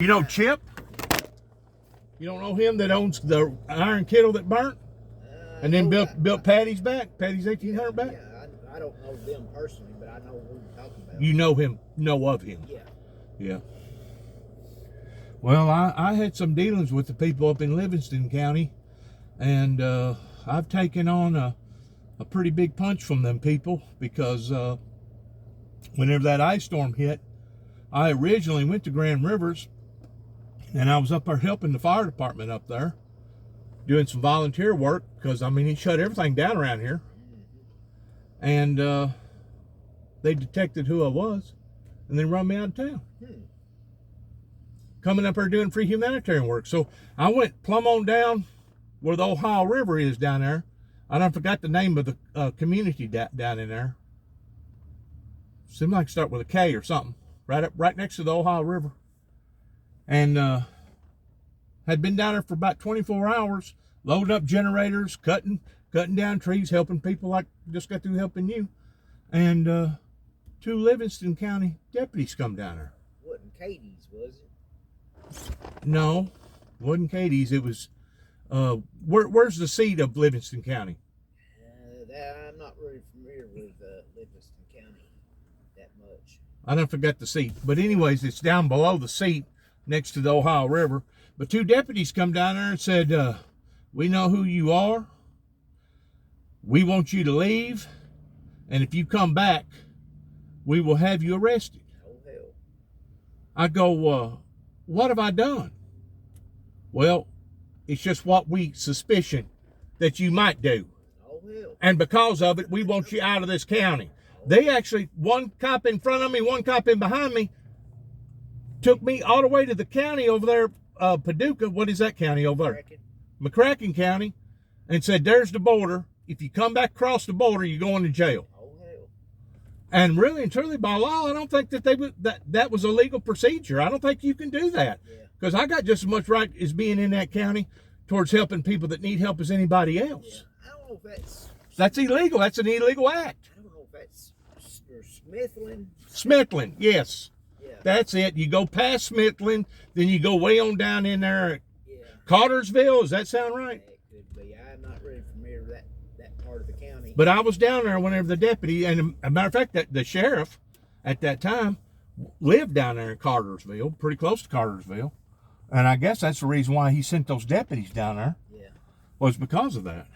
You know Chip? You don't know him that owns the iron kettle that burnt? And then built Patty's 1800 back? Yeah, I don't know them personally, but I know who you're talking about. You know him, know of him? Yeah. Yeah. Well, I had some dealings with the people up in Livingston County, and I've taken on a pretty big punch from them people because whenever that ice storm hit, I originally went to Grand Rivers, and I was up there helping the fire department up there, doing some volunteer work, because, I mean, he shut everything down around here. And they detected who I was, and they run me out of town. Coming up there doing free humanitarian work. So I went plumb on down where the Ohio River is down there. I forgot the name of the community down in there. Seemed like it start with a K or something. Right next to the Ohio River. And had been down there for about 24 hours, loading up generators, cutting down trees, helping people like just got through helping you. And 2 Livingston County deputies come down there. Wasn't Katie's, was it? No, wasn't Katie's. It was, where's the seat of Livingston County? I'm not really familiar with Livingston County that much. I don't forget the seat. But anyways, it's down below the seat next to the Ohio River. But 2 deputies come down there and said, we know who you are. We want you to leave. And if you come back, we will have you arrested. Oh, hell. I go, what have I done? Well, it's just what we suspicion that you might do. Oh, hell. And because of it, we want you out of this county. They actually, one cop in front of me, one cop in behind me, took me all the way to the county over there, Paducah. What is that county over there? McCracken County. And said, there's the border. If you come back across the border, you're going to jail. Oh, hell. And really and truly, by law, I don't think that that was a legal procedure. I don't think you can do that. Because I got just as much right as being in that county towards helping people that need help as anybody else. Yeah. I don't know if that's illegal. That's an illegal act. I don't know if that's Smithland. Smithland, yes. Yeah. That's it. You go past Smithland, then you go way on down in there. Yeah. Cartersville, does that sound right? It could be. I'm not really familiar with that part of the county. But I was down there whenever the deputy, and a matter of fact, the sheriff at that time lived down there in Cartersville, pretty close to Cartersville. And I guess that's the reason why he sent those deputies down there. Yeah. Was because of that.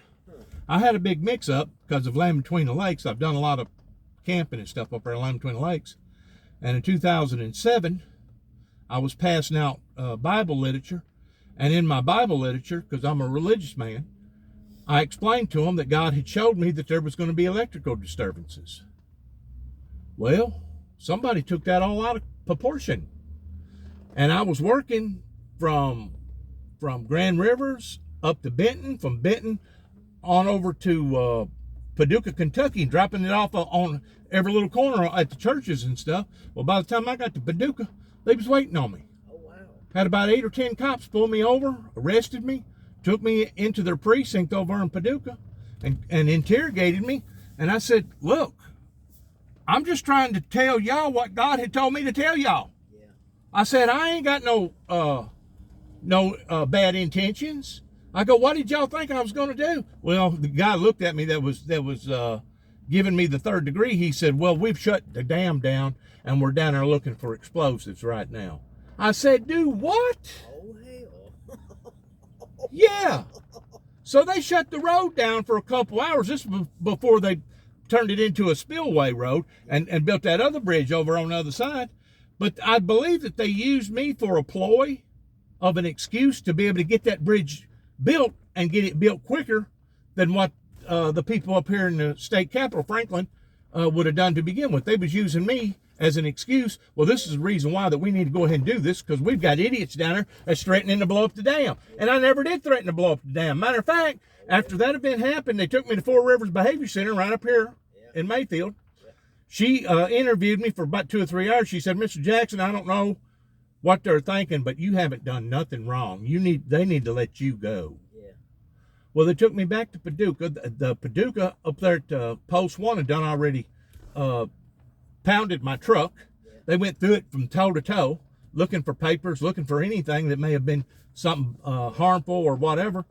I had a big mix-up because of Land Between the Lakes. I've done a lot of camping and stuff up there in Land Between the Lakes. And in 2007, I was passing out Bible literature. And in my Bible literature, because I'm a religious man, I explained to them that God had showed me that there was going to be electrical disturbances. Well, somebody took that all out of proportion. And I was working from Grand Rivers up to Benton, from Benton on over to Paducah, Kentucky, dropping it off on every little corner at the churches and stuff. Well, by the time I got to Paducah, they was waiting on me. Oh, wow. Had about 8 or 10 cops pull me over, arrested me, took me into their precinct over in Paducah, and interrogated me. And I said, look, I'm just trying to tell y'all what God had told me to tell y'all. Yeah. I said, I ain't got no bad intentions. I go, what did y'all think I was going to do? Well, the guy looked at me that was giving me the 3rd degree. He said, well, we've shut the dam down, and we're down there looking for explosives right now. I said, do what? Oh, hell. Yeah. So they shut the road down for a couple hours. This was before they turned it into a spillway road and built that other bridge over on the other side. But I believe that they used me for a ploy of an excuse to be able to get that bridge built and get it built quicker than what the people up here in the state capital, Franklin, would have done to begin with. They was using me as an excuse. Well, this is the reason why that we need to go ahead and do this, because we've got idiots down there that's threatening to blow up the dam. And I never did threaten to blow up the dam. Matter of fact, after that event happened, they took me to Four Rivers Behavior Center right up here in Mayfield. She interviewed me for about 2 or 3 hours. She said, Mr. Jackson, I don't know what they're thinking, but you haven't done nothing wrong. They need to let you go. Yeah. Well, they took me back to Paducah. The Paducah up there at Post 1 had done already pounded my truck. Yeah. They went through it from toe to toe. looking for papers, looking for anything that may have been something harmful or whatever.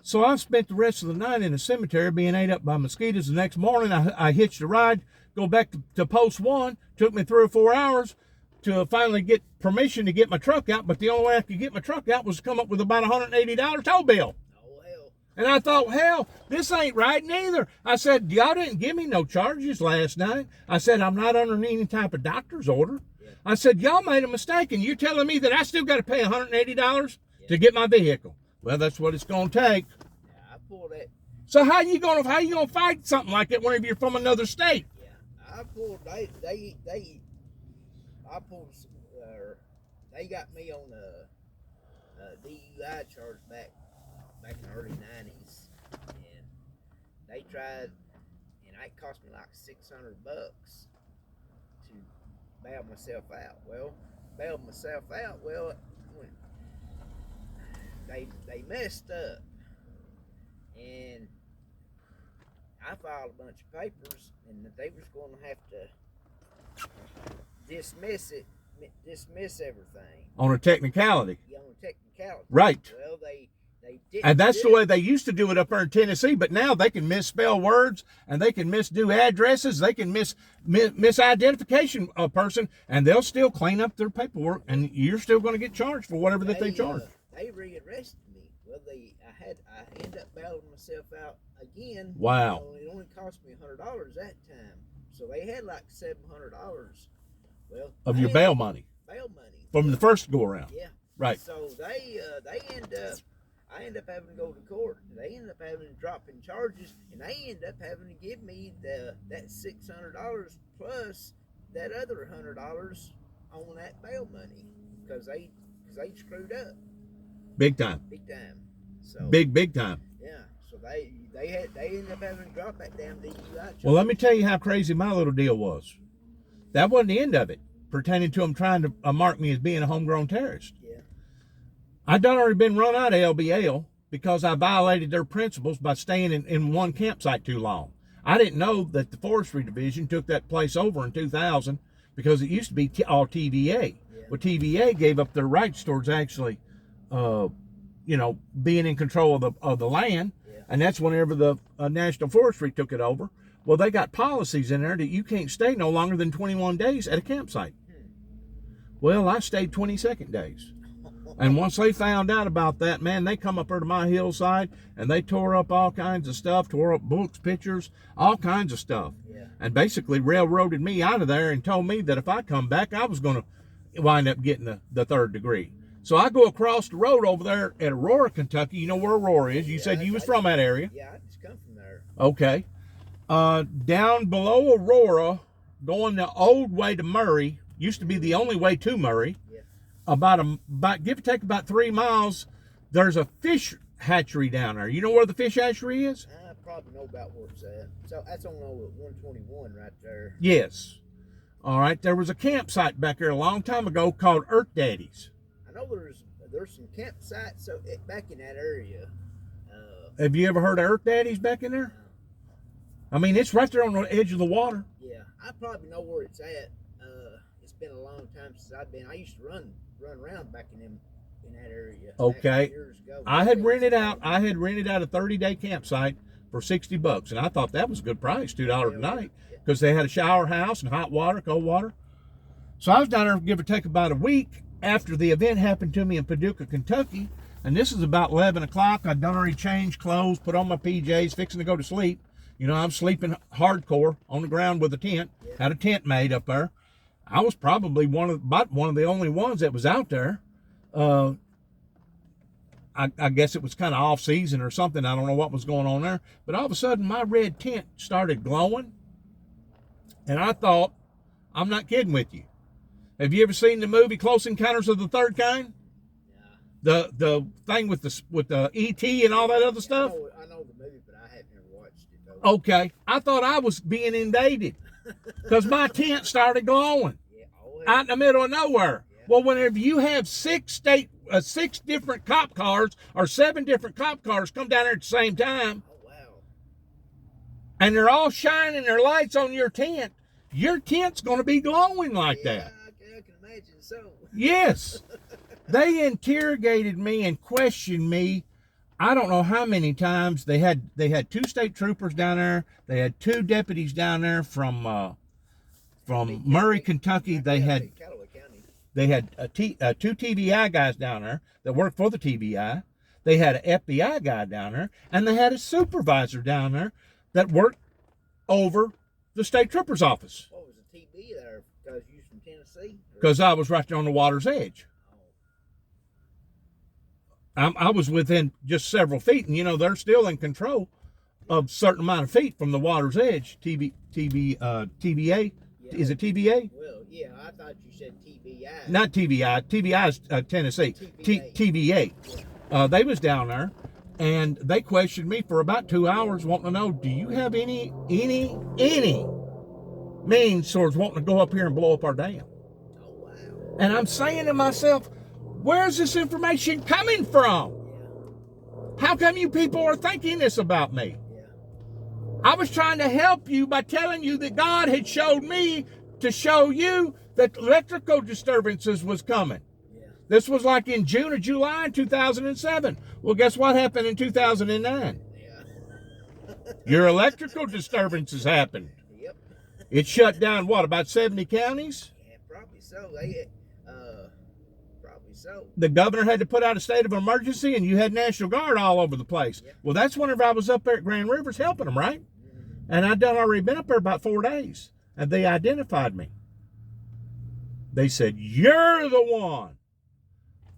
So I spent the rest of the night in the cemetery being ate up by mosquitoes. The next morning, I hitched a ride, go back to post 1. Took me 3 or 4 hours to finally get permission to get my truck out. But the only way I could get my truck out was to come up with about $180 tow bill. Oh, hell. And I thought, hell, this ain't right neither. I said, y'all didn't give me no charges last night. I said, I'm not under any type of doctor's order. Yeah. I said, y'all made a mistake, and you're telling me that I still got to pay $180 to get my vehicle. Well, that's what it's going to take. Yeah, I pulled that. So how you gonna fight something like that whenever you're from another state? Yeah, I pulled. I pulled. They got me on a DUI charge back in the early '90s, and they tried, and it cost me like $600 to bail myself out. Well, bailed myself out. Well, they messed up, and I filed a bunch of papers, and that they was going to have to dismiss everything On a technicality. on a technicality. Right. Well, they didn't. And that's the way they used to do it up there in Tennessee, but now they can misspell words, and they can misdo addresses, they can misidentification a person, and they'll still clean up their paperwork, and you're still going to get charged for whatever that they charge. They rearrested me. Well, I ended up bailing myself out again. Wow. It only cost me $100 that time, so they had like $700. Well, Of your bail money. Bail money From the first go around. Yeah. Right. So I end up having to go to court. They end up having to drop in charges, and they end up having to give me that $600 plus that other $100 on that bail money because they screwed up Big time. big time. So Big time. yeah. So they ended up having to drop that damn DUI charge. Well, let me tell you how crazy my little deal was. That wasn't the end of it, pertaining to them trying to mark me as being a homegrown terrorist. Yeah. I'd done already been run out of LBL because I violated their principles by staying in one campsite too long. I didn't know that the Forestry Division took that place over in 2000 because it used to be all TVA. Yeah. Well, TVA gave up their rights towards actually, being in control of the land, Yeah. and that's whenever the National Forestry took it over. Well, they got policies in there that you can't stay no longer than 21 days at a campsite. Well, I stayed 22nd days. And once they found out about that, man, they come up there to my hillside and they tore up all kinds of stuff, tore up books, pictures, all kinds of stuff. Yeah. And basically railroaded me out of there and told me that if I come back, I was going to wind up getting the 3rd degree. So I go across the road over there at Aurora, Kentucky. You know where Aurora is. You said you was from that area. Yeah, I just come from there. Okay. Down below Aurora, going the old way to Murray, used to be the only way to Murray. Yeah. About give or take about 3 miles, there's a fish hatchery down there. You know where the fish hatchery is? I probably know about where it's at. So that's on 121 right there. Yes. All right. There was a campsite back there a long time ago called Earth Daddies. I know there's some campsites back in that area. Have you ever heard of Earth Daddies back in there? I mean, it's right there on the edge of the water. Yeah, I probably know where it's at. It's been a long time since I've been. I used to run around back in that area. Okay. Years ago. I had rented out a 30-day campsite for $60, and I thought that was a good price, $2 a night, because they had a shower house and hot water, cold water. So I was down there, give or take, about a week after the event happened to me in Paducah, Kentucky, and this is about 11 o'clock. I'd done already changed clothes, put on my PJs, fixing to go to sleep. You know, I'm sleeping hardcore on the ground with a tent. Had a tent made up there. I was probably one of the only ones that was out there. I guess it was kind of off season or something. I don't know what was going on there. But all of a sudden, my red tent started glowing. And I thought, I'm not kidding with you. Have you ever seen the movie Close Encounters of the Third Kind? Yeah. The thing with the E.T. and all that other stuff? I know the movie, but I haven't ever watched it, though. Okay. I thought I was being invaded because my tent started glowing out in the middle of nowhere. Yeah. Well, whenever you have 6 different cop cars or 7 different cop cars come down there at the same time, oh, wow, and they're all shining their lights on your tent's going to be glowing like that. I can imagine so. Yes. They interrogated me and questioned me. I don't know how many times. They had 2 state troopers down there. They had 2 deputies down there from Murray, Kentucky. They had two TBI guys down there that worked for the TBI. They had an FBI guy down there, and they had a supervisor down there that worked over the state trooper's office. What was the TB there? Because you from Tennessee? Because I was right there on the water's edge. I was within just several feet, and you know they're still in control of a certain amount of feet from the water's edge. TBA. Yeah. Is it TBA? Well, yeah, I thought you said TBI. Not TBI. TBI is Tennessee. TBA. They was down there, and they questioned me for about 2 hours, wanting to know, do you have any means towards wanting to go up here and blow up our dam? Oh, wow. And I'm saying to myself, where's this information coming from? Yeah. How come you people are thinking this about me? Yeah. I was trying to help you by telling you that God had showed me to show you that electrical disturbances was coming. Yeah. This was like in June or July in 2007. Well, guess what happened in 2009? Yeah. Your electrical disturbances happened. Yep. It shut down, what, about 70 counties? Yeah, probably so. Probably so. The governor had to put out a state of emergency, and you had National Guard all over the place. Yep. Well, that's whenever I was up there at Grand Rivers helping them, right? Mm-hmm. And I'd already been up there about 4 days, and they identified me. They said, you're the one.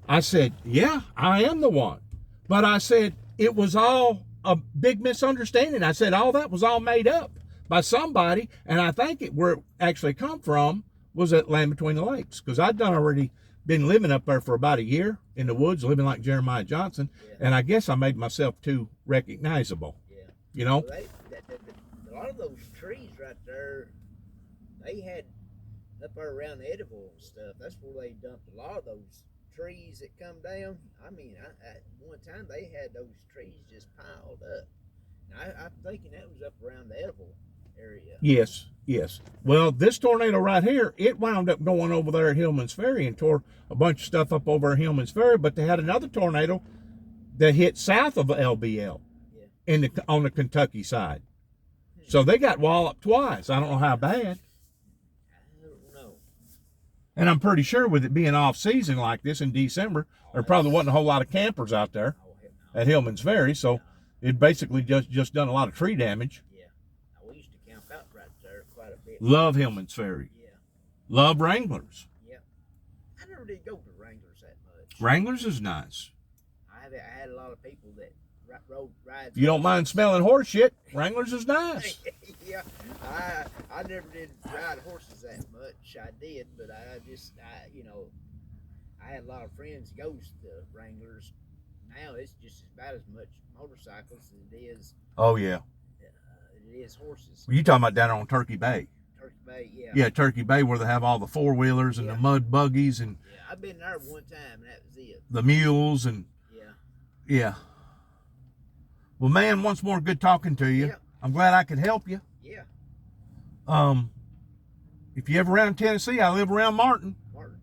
I said, yeah, I am the one. But I said, it was all a big misunderstanding. I said, all that was all made up by somebody, and I think where it actually come from was at Land Between the Lakes, because I'd already been living up there for about a year in the woods, living like Jeremiah Johnson, and I guess I made myself too recognizable. Yeah. You know? Well, a lot of those trees right there, they had up there around the Edible and stuff. That's where they dumped a lot of those trees that come down. I mean, at one time they had those trees just piled up. Now, I'm thinking that was up around the Edible area. Yes, yes. Well, this tornado right here, it wound up going over there at Hillman's Ferry and tore a bunch of stuff up over at Hillman's Ferry, but they had another tornado that hit south of LBL on the Kentucky side. So they got walloped twice. I don't know how bad. I don't know. And I'm pretty sure with it being off season like this in December, there probably wasn't a whole lot of campers out there at Hillman's Ferry, so it basically just done a lot of tree damage. Yeah. We used to camp out right there quite a bit. Love Hillman's Ferry. Yeah. Love Wranglers. Yeah. I never did go to Wranglers that much. Wranglers is nice. I had a lot of people that rode rides. If you don't mind smelling horse shit, Wranglers is nice. Yeah, I never did ride horses that much. I did, but I had a lot of friends that goes to Wranglers. Now it's just about as much motorcycles as it is. Oh yeah. It is horses. You talking about down on Turkey Bay? Turkey Bay, yeah. Yeah, Turkey Bay, where they have all the 4-wheelers and the mud buggies and I've been there one time, and that was it. the mules and yeah. Well, man, once more, good talking to you. Yeah. I'm glad I could help you. Yeah. If you ever around Tennessee, I live around Martin. Martin.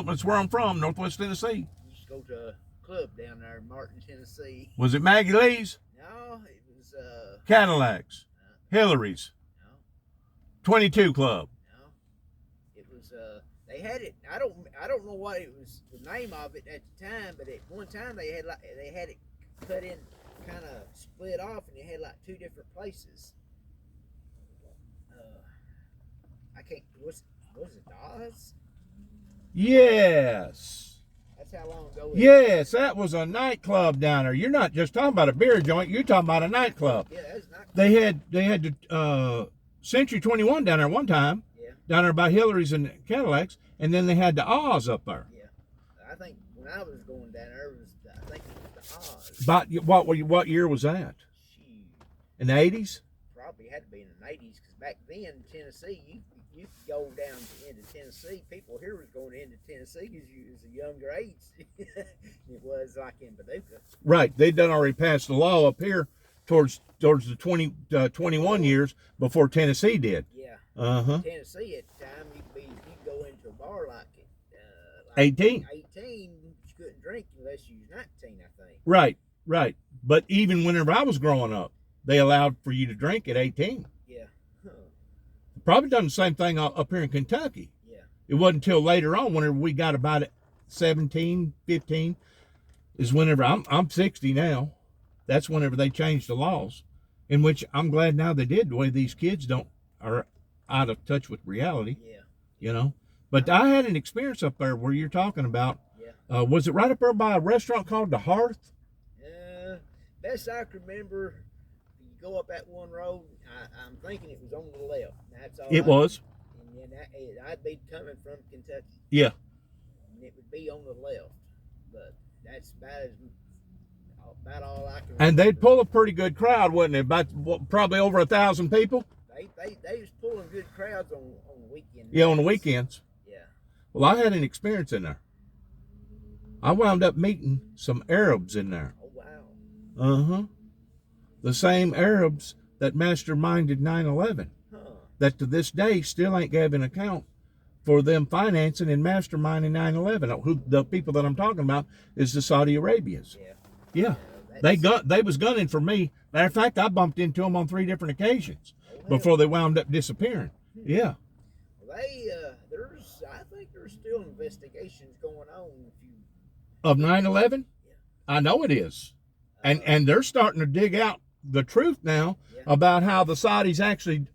That's where I'm from, Northwest Tennessee. Used to go to a club down there in Martin, Tennessee. Was it Maggie Lee's? No, it was Cadillacs. Hillary's. No. 22 Club. No. It was they had it. I don't know what it was the name of it at the time, but at one time they had it cut in, kind of split off, and it had like 2 different places. I can't. Was it Dawes? Yes. That's how long ago. Yes, that was a nightclub down there. You're not just talking about a beer joint. You're talking about a nightclub. Yeah, that was not. They had the Century 21 down there one time. Yeah. Down there by Hillary's and Cadillacs, and then they had the Oz up there. Yeah. I think when I was going down there, I think it was the Oz. About what year was that? Shoot. In the 80s? Probably had to be in the 80s, because back then in Tennessee, you could go down into Tennessee. People here was going into Tennessee because you was a younger age. It was like in Paducah. Right. They'd done already passed the law up here towards the 21 years before Tennessee did. Yeah. Uh-huh. Tennessee at the time, you could go into a bar like 18. 18, you couldn't drink unless you was 19, I think. Right, right. But even whenever I was growing up, they allowed for you to drink at 18. Yeah. Huh. Probably done the same thing up here in Kentucky. Yeah. It wasn't until later on, whenever we got about 17, 15, is whenever I'm 60 now. That's whenever they changed the laws, in which I'm glad now they did, the way these kids are out of touch with reality. Yeah. You know. But I had an experience up there where you're talking about. Yeah. Was it right up there by a restaurant called The Hearth? Best I can remember, you go up that one road, I'm thinking it was on the left. That's all. It was. And then I'd be coming from Kentucky. Yeah. And it would be on the left. But that's about all I can remember. And they'd pull a pretty good crowd, wouldn't it? About probably over 1,000 people. They was pulling good crowds on weekends. Yeah, on the weekends. Yeah. Well, I had an experience in there. I wound up meeting some Arabs in there. Oh, wow. Uh-huh. The same Arabs that masterminded 9/11. Huh. That to this day still ain't gave an account for them financing and masterminding 9/11. Who the people that I'm talking about is the Saudi Arabians. Yeah. Yeah. They was gunning for me. Matter of fact, I bumped into them on 3 different occasions before they wound up disappearing. Yeah. Well, I think there's still investigations going on. Of 9/11? Yeah. I know it is. And they're starting to dig out the truth now about how the Saudis actually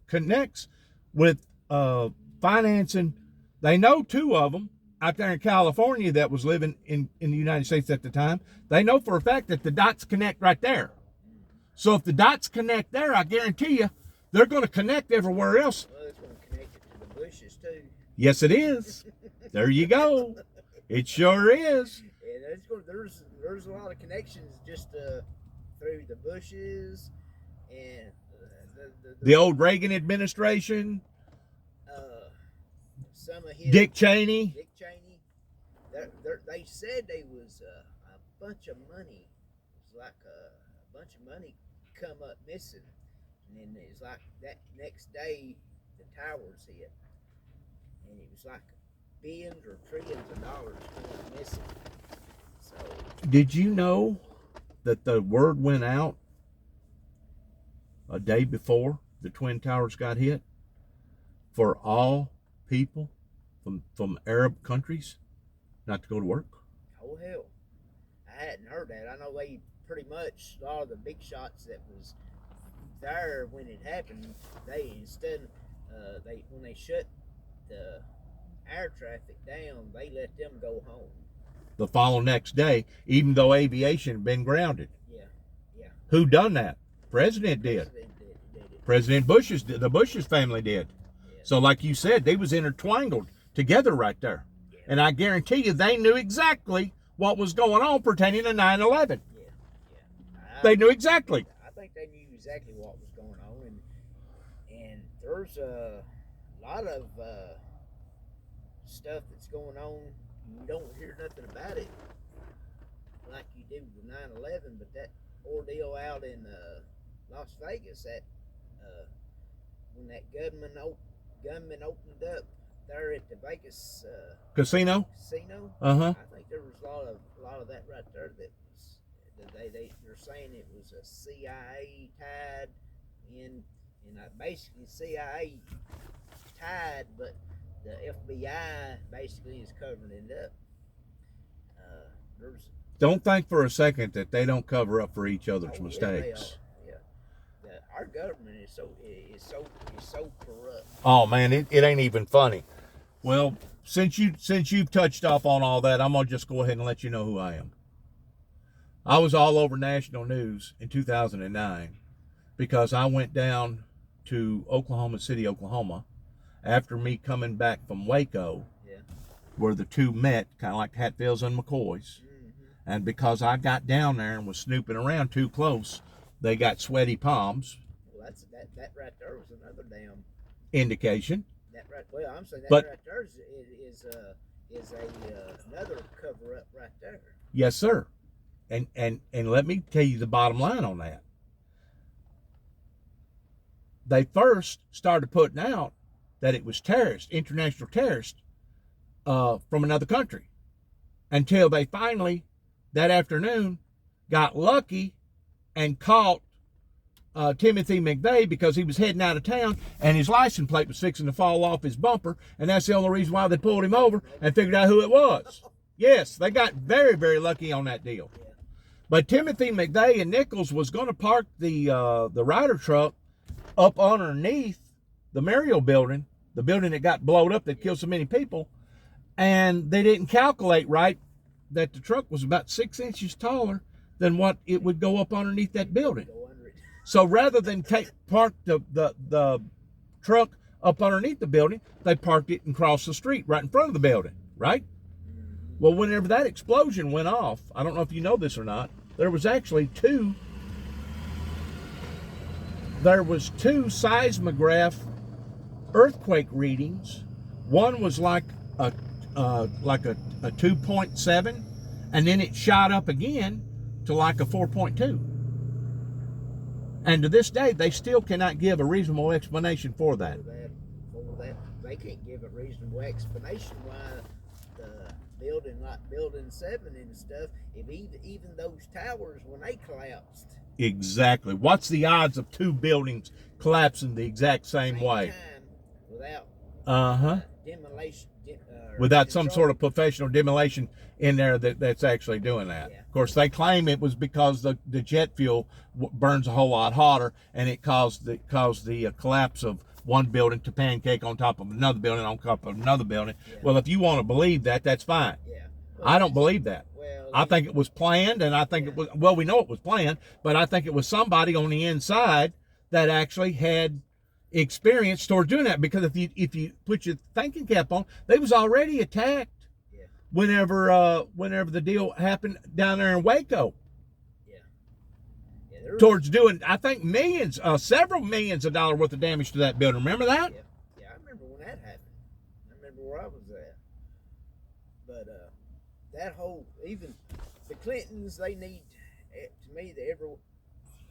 connects with financing. They know 2 of them out there in California that was living in the United States at the time. They know for a fact that the dots connect right there. So if the dots connect there, I guarantee you, they're going to connect everywhere else. Well, it's going to connect it to the bushes, too. Yes, it is. There you go. It sure is. Yeah, there's a lot of connections just through the bushes and the old Reagan administration. Some of his Dick Cheney. They said there was a bunch of money. It was like a bunch of money come up missing, and then it's like that next day the towers hit, and it was like billions or trillions of dollars going missing. So, did you know that the word went out a day before the Twin Towers got hit for all people from Arab countries not to go to work? Oh, hell. I hadn't heard that. I know they pretty much, a lot of the big shots that was there when it happened, they instead, when they shut the air traffic down, they let them go home. The following next day, even though aviation had been grounded. Yeah. Who done that? President did. President Bush's, the Bush's family did. Yeah. So like you said, they was intertwined together right there. Yeah. And I guarantee you they knew exactly what was going on pertaining to 9/11. Yeah. They knew exactly. I think they knew exactly what was going on, and there's a lot of stuff that's going on. You don't hear nothing about it like you do with 9/11, but that ordeal out in Las Vegas, that when that gunman opened up there at the Vegas Casino. I think there was a lot of that right there that was they're saying it was a CIA tied in, and basically CIA tied, but the FBI basically is covering it up. Don't think for a second that they don't cover up for each other's mistakes. Yeah. Our government is so corrupt. Oh man, it ain't even funny. Well, since you've touched off on all that, I'm gonna just go ahead and let you know who I am. I was all over national news in 2009 because I went down to Oklahoma City, Oklahoma, after me coming back from Waco, where the two met, kind of like Hatfields and McCoys. And because I got down there and was snooping around too close, they got sweaty palms. Well, that right there was another damn indication. I'm saying that right there is another cover up right there. Yes, sir. And let me tell you the bottom line on that. They first started putting out that it was terrorists, international terrorists, from another country, until they finally, that afternoon, got lucky and caught Timothy McVeigh, because he was heading out of town and his license plate was fixing to fall off his bumper, and that's the only reason why they pulled him over and figured out who it was. Yes, they got very, very lucky on that deal. But Timothy McVeigh and Nichols was going to park the Ryder truck up underneath the Mariel building, the building that got blown up that killed so many people, and they didn't calculate right that the truck was about 6 inches taller than what it would go up underneath that building. So rather than park the truck up underneath the building, they parked it and crossed the street right in front of the building, right? Well, whenever that explosion went off, I don't know if you know this or not, there was actually two seismograph earthquake readings. One was like a 2.7, and then it shot up again to like a 4.2. And to this day, they still cannot give a reasonable explanation for that. They can't give a reasonable explanation why the building, like Building 7 and stuff, if even those towers, when they collapsed. Exactly. What's the odds of two buildings collapsing the exact same way? Without demolition. Without some sort of professional demolition in there that's actually doing that. Yeah. Of course, they claim it was because the jet fuel burns a whole lot hotter, and it caused the collapse of one building to pancake on top of another building on top of another building. Yeah. Well, if you want to believe that, that's fine. Yeah. Well, I don't believe that. Well, I think it was planned, and I think it was, well, we know it was planned, but I think it was somebody on the inside that actually had experience towards doing that, because if you put your thinking cap on, they was already attacked whenever the deal happened down there in Waco. Towards doing, I think, several millions of dollars worth of damage to that building. Remember that? Yeah, I remember when that happened. I remember where I was at. But that whole, even the Clintons, they need, to me,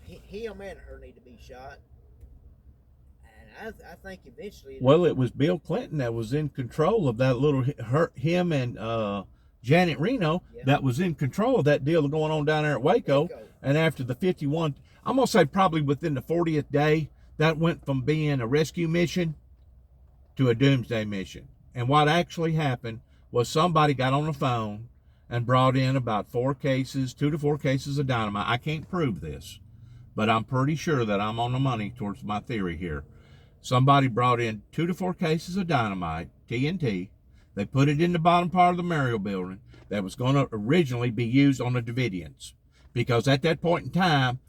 him and her need to be shot. I think eventually. Well, it was Bill Clinton that was in control of that little, him and Janet Reno, that was in control of that deal going on down there at Waco. And after the 51, I'm going to say probably within the 40th day, that went from being a rescue mission to a doomsday mission. And what actually happened was somebody got on the phone and brought in about 2 to 4 cases of dynamite. I can't prove this, but I'm pretty sure that I'm on the money towards my theory here. Somebody brought in 2 to 4 cases of dynamite, TNT. They put it in the bottom part of the Mariel building that was going to originally be used on the Davidians, because at that point in time,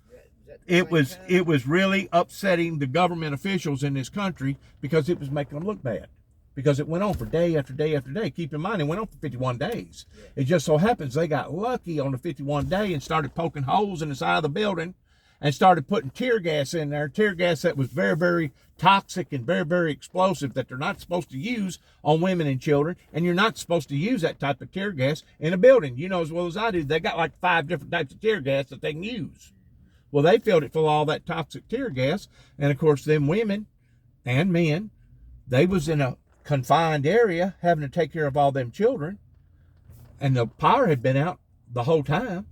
it was really upsetting the government officials in this country, because it was making them look bad, because it went on for day after day after day. Keep in mind, it went on for 51 days. It just so happens they got lucky on the 51st day and started poking holes in the side of the building and started putting tear gas in there, tear gas that was very, very toxic and very, very explosive, that they're not supposed to use on women and children, and you're not supposed to use that type of tear gas in a building. You know as well as I do, they got like 5 different types of tear gas that they can use. Well, they filled it full of all that toxic tear gas, and of course them women and men, they was in a confined area having to take care of all them children, and the power had been out the whole time.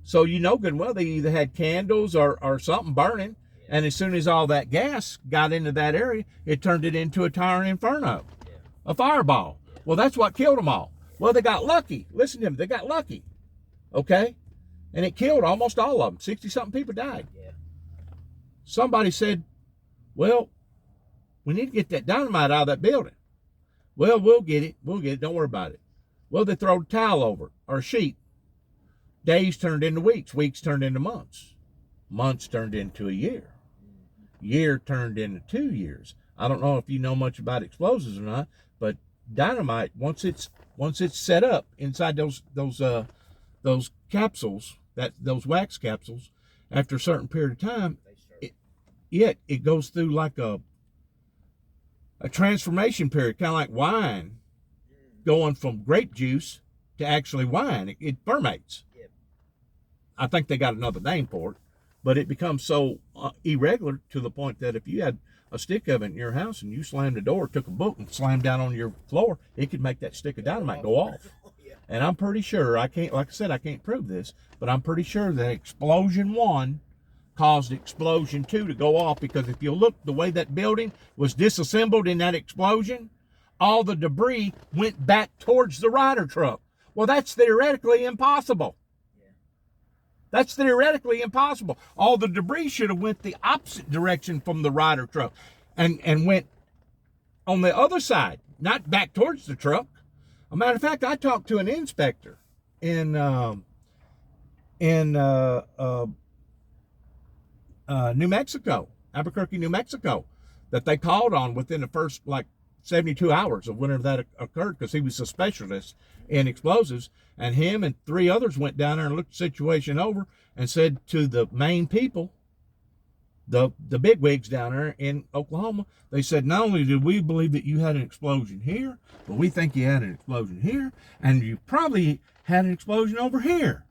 So you know good and well they either had candles or something burning, and as soon as all that gas got into that area, it turned it into a towering inferno, a fireball. Well, that's what killed them all. Well, they got lucky. Listen to them, they got lucky, okay? And it killed almost all of them. 60-something people died. Somebody said, well, we need to get that dynamite out of that building. Well, we'll get it. Don't worry about it. Well, they throw a towel over it, or a sheet. Days turned into weeks. Weeks turned into months. Months turned into a year. Year turned into 2 years. I don't know if you know much about explosives or not, but dynamite, once it's set up inside those capsules, those wax capsules, after a certain period of time, it goes through like a transformation period, kind of like wine, going from grape juice to actually wine. It ferments. I think they got another name for it, but it becomes so irregular to the point that if you had a stick of it in your house and you slammed the door, took a book and slammed down on your floor, it could make that stick of dynamite go off. Yeah. And I'm pretty sure, I can't, like I said, I can't prove this, but I'm pretty sure that explosion 1 caused explosion 2 to go off, because if you look the way that building was disassembled in that explosion, all the debris went back towards the Ryder truck. Well, that's theoretically impossible. Yeah. That's theoretically impossible. All the debris should have went the opposite direction from the Ryder truck and went on the other side, not back towards the truck. As a matter of fact, I talked to an inspector in New Mexico, Albuquerque, New Mexico, that they called on within the first 72 hours of whenever that occurred, because he was a specialist in explosives, and him and 3 others went down there and looked the situation over and said to the main people, the bigwigs down there in Oklahoma, they said, not only did we believe that you had an explosion here, but we think you had an explosion here, and you probably had an explosion over here.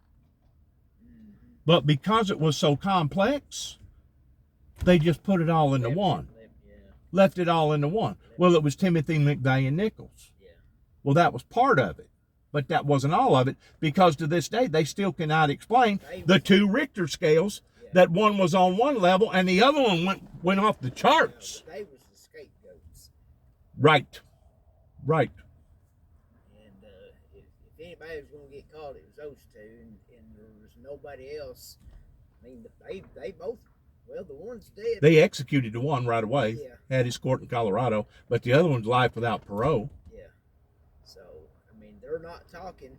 But because it was so complex, they just put it all into one. Left it all into one. Well, it was Timothy McVeigh and Nichols. Yeah. Well, that was part of it. But that wasn't all of it, because to this day, they still cannot explain the 2 Richter scales, that one was on one level and the other one went off the charts. They was the scapegoats. Right. Right. And if anybody was going to get caught, it was those 2, and there was nobody else. I mean, they both, well, the one's dead. They executed the one right away, Yeah. had his court in Colorado, but the other one's life without parole. Yeah. So, I mean, they're not talking.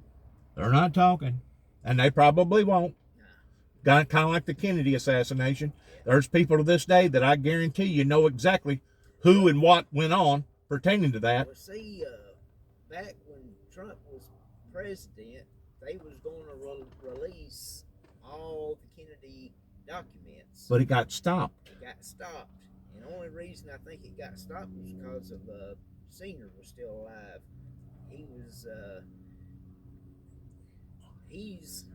They're not talking, and they probably won't. Nah. Kind of like the Kennedy assassination. There's people to this day that I guarantee you know exactly who and what went on pertaining to that. Well, see, back when Trump was president, they was going to release all the Kennedy documents. But it got stopped. It got stopped. And the only reason I think it got stopped was because of Senior was still alive. He was, he's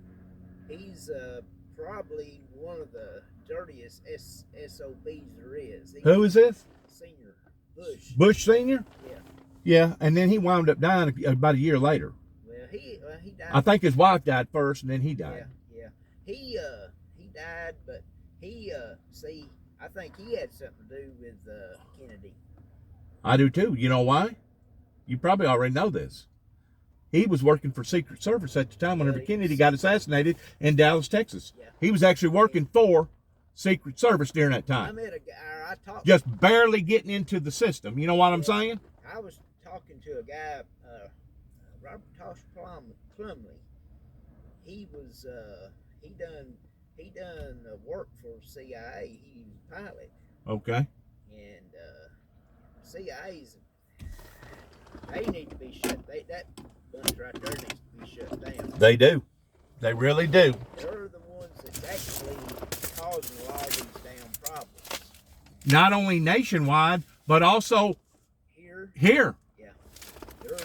probably one of the dirtiest SOBs there is. Who is this? Senior. Bush. Bush Senior? Yeah. Yeah, and then he wound up dying about a year later. Well, he died. I think his wife died first, and then he died. Yeah. He died, but he see, I think he had something to do with Kennedy. I do too. You know why? You probably already know this. He was working for Secret Service at the time whenever Kennedy got assassinated in Dallas, Texas. Yeah. He was actually working for Secret Service during that I time. met a guy. I talked. Just barely getting into the system. You know what I'm saying? I was talking to a guy, Robert Tosh Plumley. He was he done work for CIA. He was a pilot, Okay. and CIA's they need to be shut. That bunch right there needs to be shut down. They do. They really do. They're the ones that's actually causing a lot of these damn problems. Not only nationwide, but also Here, here. they're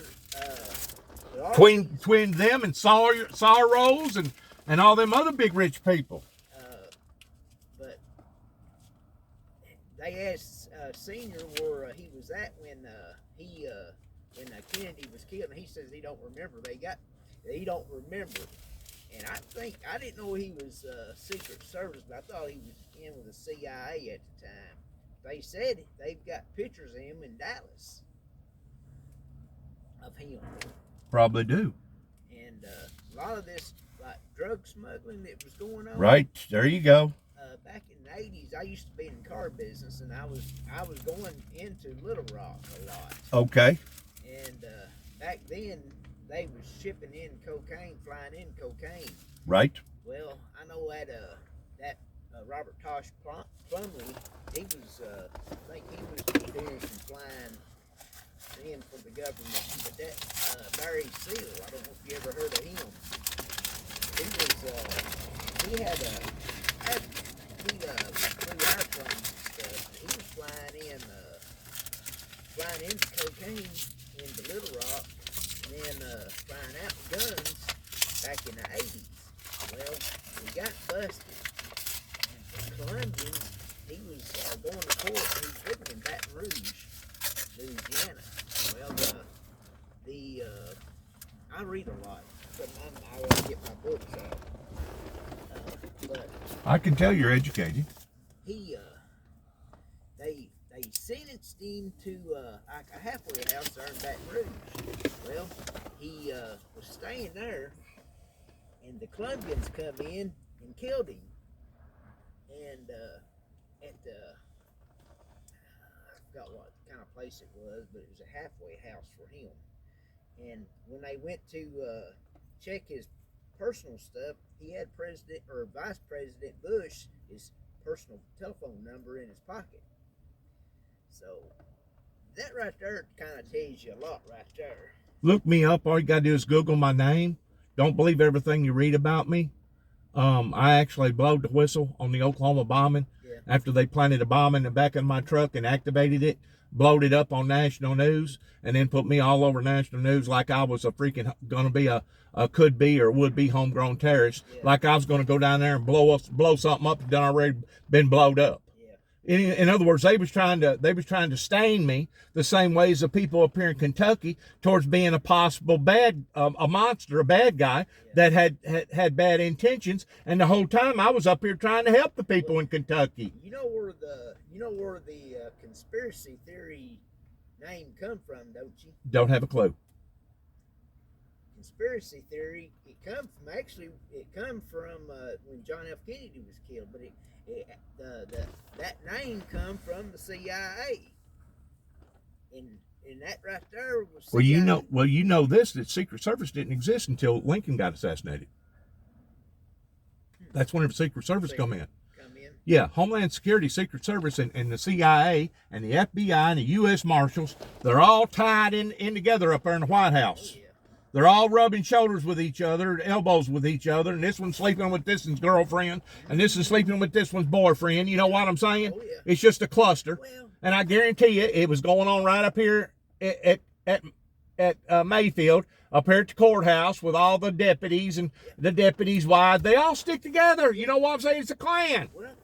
Between them and Soros and all them other big rich people. but they asked Senior where he was at when Kennedy was killed, and he says he don't remember. He don't remember, and I didn't know he was Secret Service, but I thought he was in with the CIA at the time. They said they've got pictures of him in Dallas of him. Probably do. And a lot of this, like drug smuggling that was going on. Right. There you go. Back in the 80s, I used to be in the car business, and I was going into Little Rock a lot. Okay. And back then, they was shipping in cocaine, flying in cocaine. Right. Well, I know that Robert Tosh Plumley, he was, I think he was doing some flying in for the government. But that Barry Seal, I don't know if you ever heard of him. He flew airplanes and stuff. He was flying in cocaine into Little Rock, and then flying out guns back in the 80s. Well, he got busted. And the Colombians, he was going to court, and he was living in Baton Rouge, Louisiana. Well, I read a lot. Sometimes I want to get my books out. But I can tell you're educated. They sentenced him to like a halfway house there in Baton Rouge. Well, he was staying there, and the Colombians come in and killed him. And at the I forgot what kind of place it was, but it was a halfway house for him. And when they went to check his personal stuff, he had President or Vice President Bush his personal telephone number in his pocket. So that right there kind of tells you a lot right there. Look me up. All you got to do is Google my name. Don't believe everything you read about me. I actually blowed the whistle on the Oklahoma bombing. Yeah. After they planted a bomb in the back of my truck and activated it, blowed it up on national news, and then put me all over national news like I was a freaking gonna be a could be or would be homegrown terrorist. Yeah. Like I was gonna go down there and blow something up that done already been blowed up. In other words, they was trying to stain me the same way as the people up here in Kentucky towards being a possible a monster, a bad guy that had bad intentions. And the whole time I was up here trying to help the people in Kentucky. You know where the conspiracy theory name come from, don't you? Don't have a clue. Conspiracy theory, it come from when John F. Kennedy was killed, but that name come from the CIA, and that right there was CIA. Well, you know this, that Secret Service didn't exist until Lincoln got assassinated. That's when the Secret Service come in. Yeah, Homeland Security, Secret Service, and the CIA, and the FBI, and the U.S. Marshals, they're all tied in together up there in the White House. Oh, yeah. They're all rubbing shoulders with each other, elbows with each other, and this one's sleeping with this one's girlfriend, and this is sleeping with this one's boyfriend. You know what I'm saying? Oh, yeah. It's just a cluster. Well, And I guarantee you, it was going on right up here at Mayfield, up here at the courthouse with all the deputies and the deputies' wives. They all stick together. You know what I'm saying? It's a clan. well,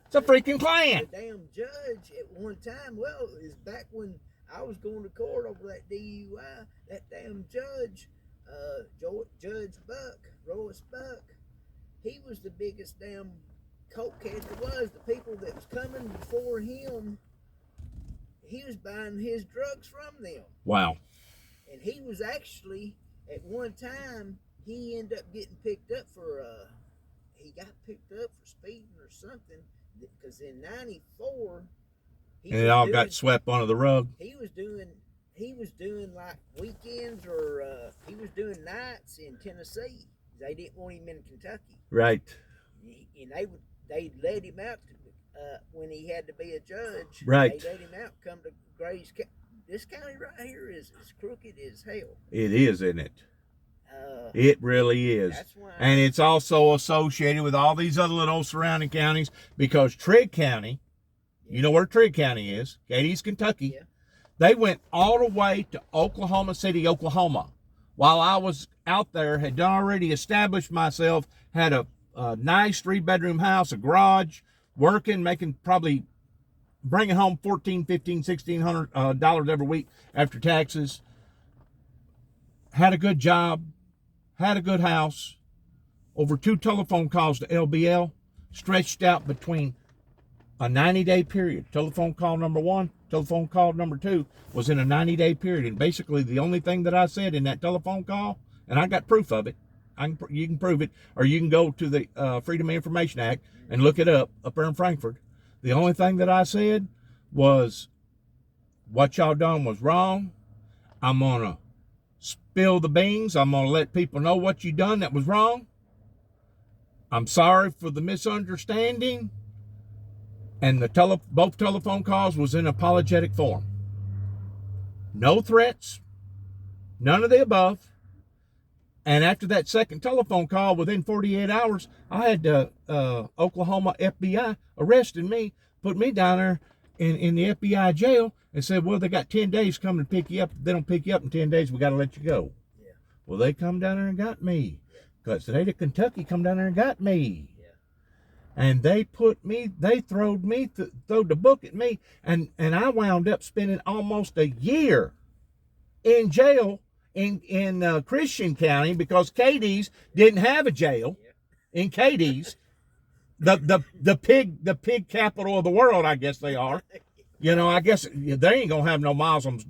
It's a freaking clan. the damn judge at one time, well, it's back when I was going to court over that DUI, that damn judge, Judge Buck, Royce Buck, he was the biggest damn cokehead there was. The people that was coming before him, he was buying his drugs from them. Wow. And he was actually, at one time, he ended up getting picked up for, he got picked up for speeding or something, because in 94, And it all got swept under the rug. He was doing like weekends or he was doing nights in Tennessee. They didn't want him in Kentucky. Right. And they let him out when he had to be a judge. Right. They let him out, come to Grays County. This county right here is as crooked as hell. It is, isn't it? It really is. That's why. And it's also associated with all these other little surrounding counties because Trigg County, you know where Trigg County is, Cadiz, Kentucky. Yeah. They went all the way to Oklahoma City, Oklahoma. While I was out there, had already established myself, had a nice 3-bedroom house, a garage, working, making probably bringing home $1,400, $1,500, $1,600 every week after taxes. Had a good job, had a good house. Over 2 telephone calls to LBL, stretched out between a 90-day period. Telephone call number 1, telephone call number 2 was in a 90-day period. And basically the only thing that I said in that telephone call, and I got proof of it, you can prove it, or you can go to the Freedom of Information Act and look it up there in Frankfurt. The only thing that I said was, what y'all done was wrong. I'm going to spill the beans. I'm going to let people know what you done that was wrong. I'm sorry for the misunderstanding. And both telephone calls was in apologetic form. No threats, none of the above. And after that second telephone call, within 48 hours, I had the Oklahoma FBI arrested me, put me down there in the FBI jail, and said, well, they got 10 days coming to pick you up. If they don't pick you up in 10 days, we got to let you go. Yeah. Well, they come down there and got me. Because the state of Kentucky come down there and got me. Yeah. and they throwed the book at me, and I wound up spending almost a year in jail in Christian County because Cadiz didn't have a jail in Cadiz, the pig capital of the world, I guess they are. You know, I guess they ain't gonna have no Muslims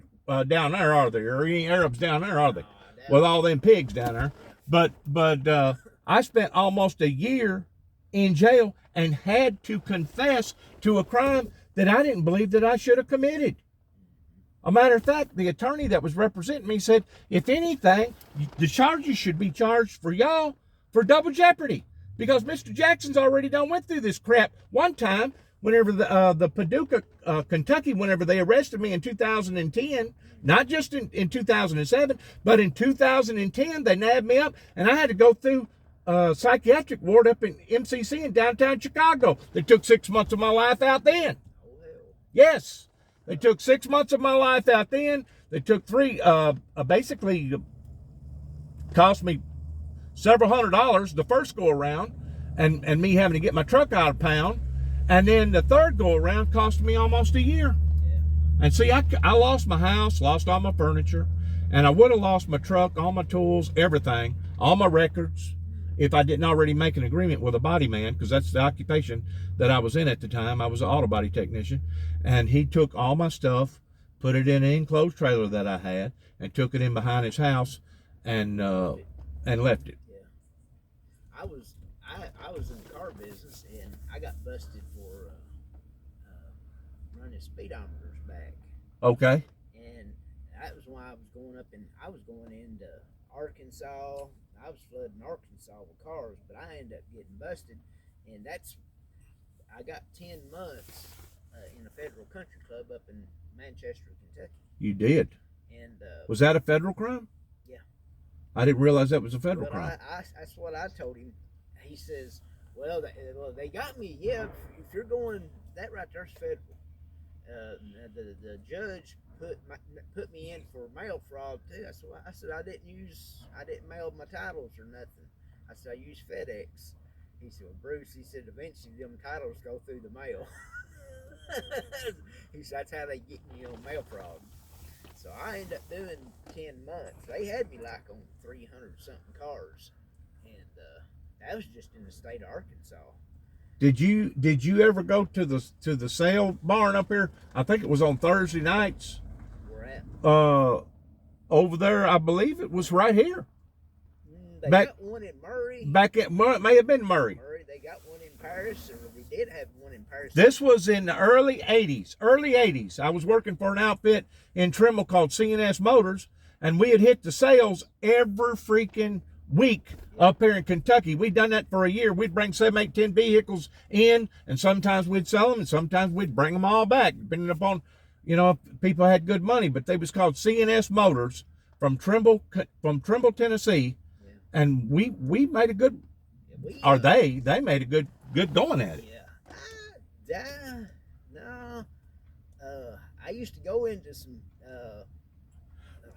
down there, are they? Or any Arabs down there, are they? With all them pigs down there. But I spent almost a year in jail and had to confess to a crime that I didn't believe that I should have committed. A matter of fact, the attorney that was representing me said, if anything, the charges should be charged for y'all for double jeopardy. Because Mr. Jackson's already done went through this crap one time whenever the Paducah, Kentucky, whenever they arrested me in 2010, not just in 2007, but in 2010, they nabbed me up and I had to go through a psychiatric ward up in MCC in downtown Chicago. They took 6 months of my life out then. Yes. They took 6 months of my life out then. They took basically cost me several $100s the first go around, and me having to get my truck out of pound. And then the third go around cost me almost a year. Yeah. And see, I lost my house, lost all my furniture, and I would have lost my truck, all my tools, everything, all my records, if I didn't already make an agreement with a body man, because that's the occupation that I was in at the time. I was an auto body technician, and he took all my stuff, put it in an enclosed trailer that I had, and took it in behind his house, and left it. Yeah, I was in the car business, and I got busted for running speedometers back. Okay. And that was why I was going into Arkansas. I was flooding Arkansas with cars, but I ended up getting busted, and I got 10 months in a federal country club up in Manchester, Kentucky. You did? And was that a federal crime? Yeah. I didn't realize that was a federal crime. That's what I told him. He says, well, they got me. Yeah, if you're going, that right there's federal. The judge put me in for mail fraud too. I said I didn't mail my titles or nothing. I said I used FedEx. He said, well, Bruce, he said eventually them titles go through the mail. He said that's how they get me on mail fraud. So I ended up doing 10 months. They had me like on 300 something cars, and that was just in the state of Arkansas. Did you ever go to the sale barn up here? I think it was on Thursday nights. Where at? Over there, I believe it was right here. They got one in Murray. It may have been Murray. They got one in Paris, or they did have one in Paris. This was in the early 80s. I was working for an outfit in Trimble called CNS Motors, and we had hit the sales every freaking week up here in Kentucky. We'd done that for a year. We'd bring 7, 8, 10 vehicles in, and sometimes we'd sell them, and sometimes we'd bring them all back, depending upon, if people had good money. But they was called CNS Motors from Trimble, Tennessee, and we made a good, they made a good going at it. Yeah. No. I used to go into some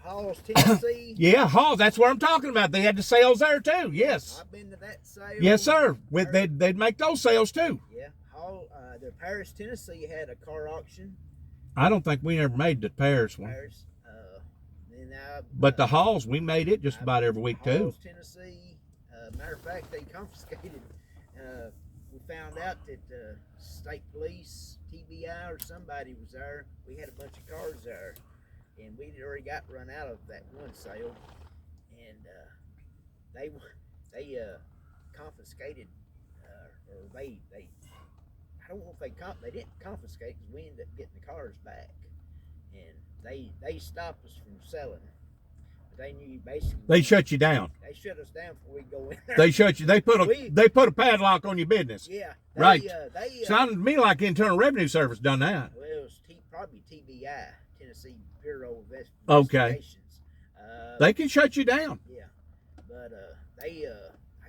Halls, Tennessee. Yeah, Halls. That's what I'm talking about. They had the sales there too. Yes. I've been to that sale. Yes, sir. They'd make those sales too. Yeah. The Paris, Tennessee had a car auction. I don't think we ever made the Paris one. But the Halls, we made it just about every week too. Halls, Tennessee. Matter of fact, they confiscated. We found out that state police, TBI, or somebody was there. We had a bunch of cars there, and we'd already got run out of that one sale, and they confiscated, or they I don't know if they didn't confiscate, because we ended up getting the cars back, and they stopped us from selling. They knew basically. They shut you down. They shut us down before we go in there. They shut you. They put a padlock on your business. Yeah. Right. Sounded to me like Internal Revenue Service done that. Well, it was probably TBI, Tennessee Bureau of Investigations. Okay. They can shut you down. Yeah, but I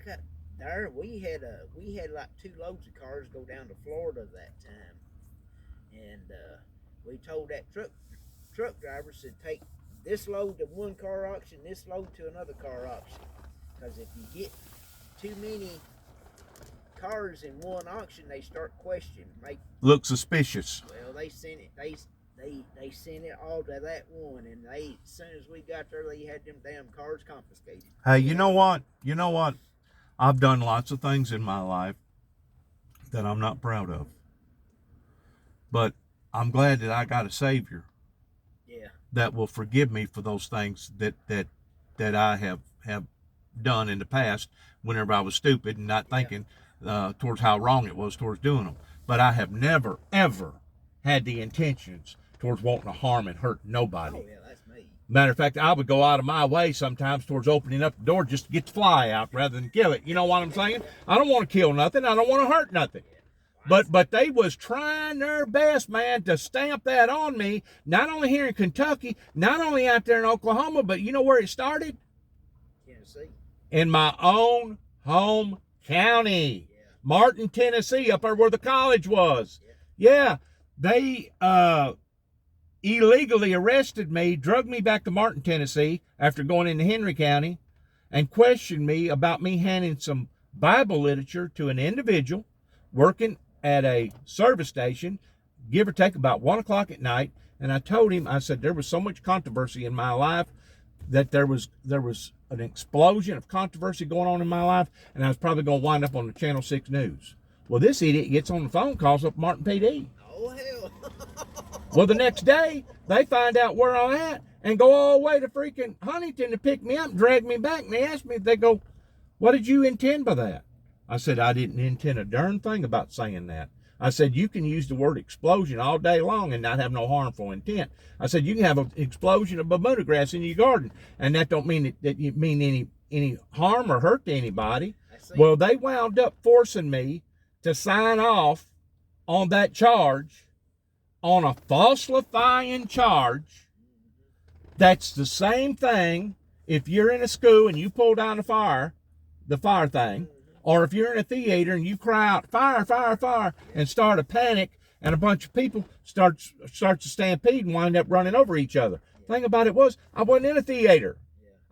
got there. We had like 2 loads of cars go down to Florida that time, and we told that truck driver, said, take this load to one car auction, this load to another car auction, because if you get too many cars in one auction, they start questioning. Look suspicious. Well, they sent it. They sent it all to that one, and as soon as we got there, they had them damn cars confiscated. Hey, you know what? You know what? I've done lots of things in my life that I'm not proud of. But I'm glad that I got a Savior. Yeah. That will forgive me for those things that I have done in the past whenever I was stupid and not thinking towards how wrong it was towards doing them. But I have never, ever had the intentions towards wanting to harm and hurt nobody. Oh, yeah, that's me. Matter of fact, I would go out of my way sometimes towards opening up the door just to get the fly out rather than kill it. You know what I'm saying? I don't want to kill nothing. I don't want to hurt nothing. But they was trying their best, man, to stamp that on me, not only here in Kentucky, not only out there in Oklahoma, but you know where it started? Tennessee. In my own home county. Yeah. Martin, Tennessee, up there where the college was. Yeah, they illegally arrested me, drugged me back to Martin, Tennessee after going into Henry County, and questioned me about me handing some Bible literature to an individual working at a service station, give or take about 1 o'clock at night. And I told him, I said, there was so much controversy in my life that there was an explosion of controversy going on in my life, and I was probably going to wind up on the Channel 6 News. Well, this idiot gets on the phone, calls up Martin PD. Oh, hell. Well, the next day, they find out where I'm at and go all the way to freaking Huntington to pick me up and drag me back. And they ask me, they go, what did you intend by that? I said, I didn't intend a darn thing about saying that. I said, you can use the word explosion all day long and not have no harmful intent. I said, you can have an explosion of Bermuda grass in your garden, and that don't mean that you mean any harm or hurt to anybody. Well, they wound up forcing me to sign off on that charge, on a falsifying charge. That's the same thing if you're in a school and you pull down the fire thing, or if you're in a theater and you cry out, fire, fire, fire, and start a panic, and a bunch of people starts to stampede and wind up running over each other. Thing about it was, I wasn't in a theater.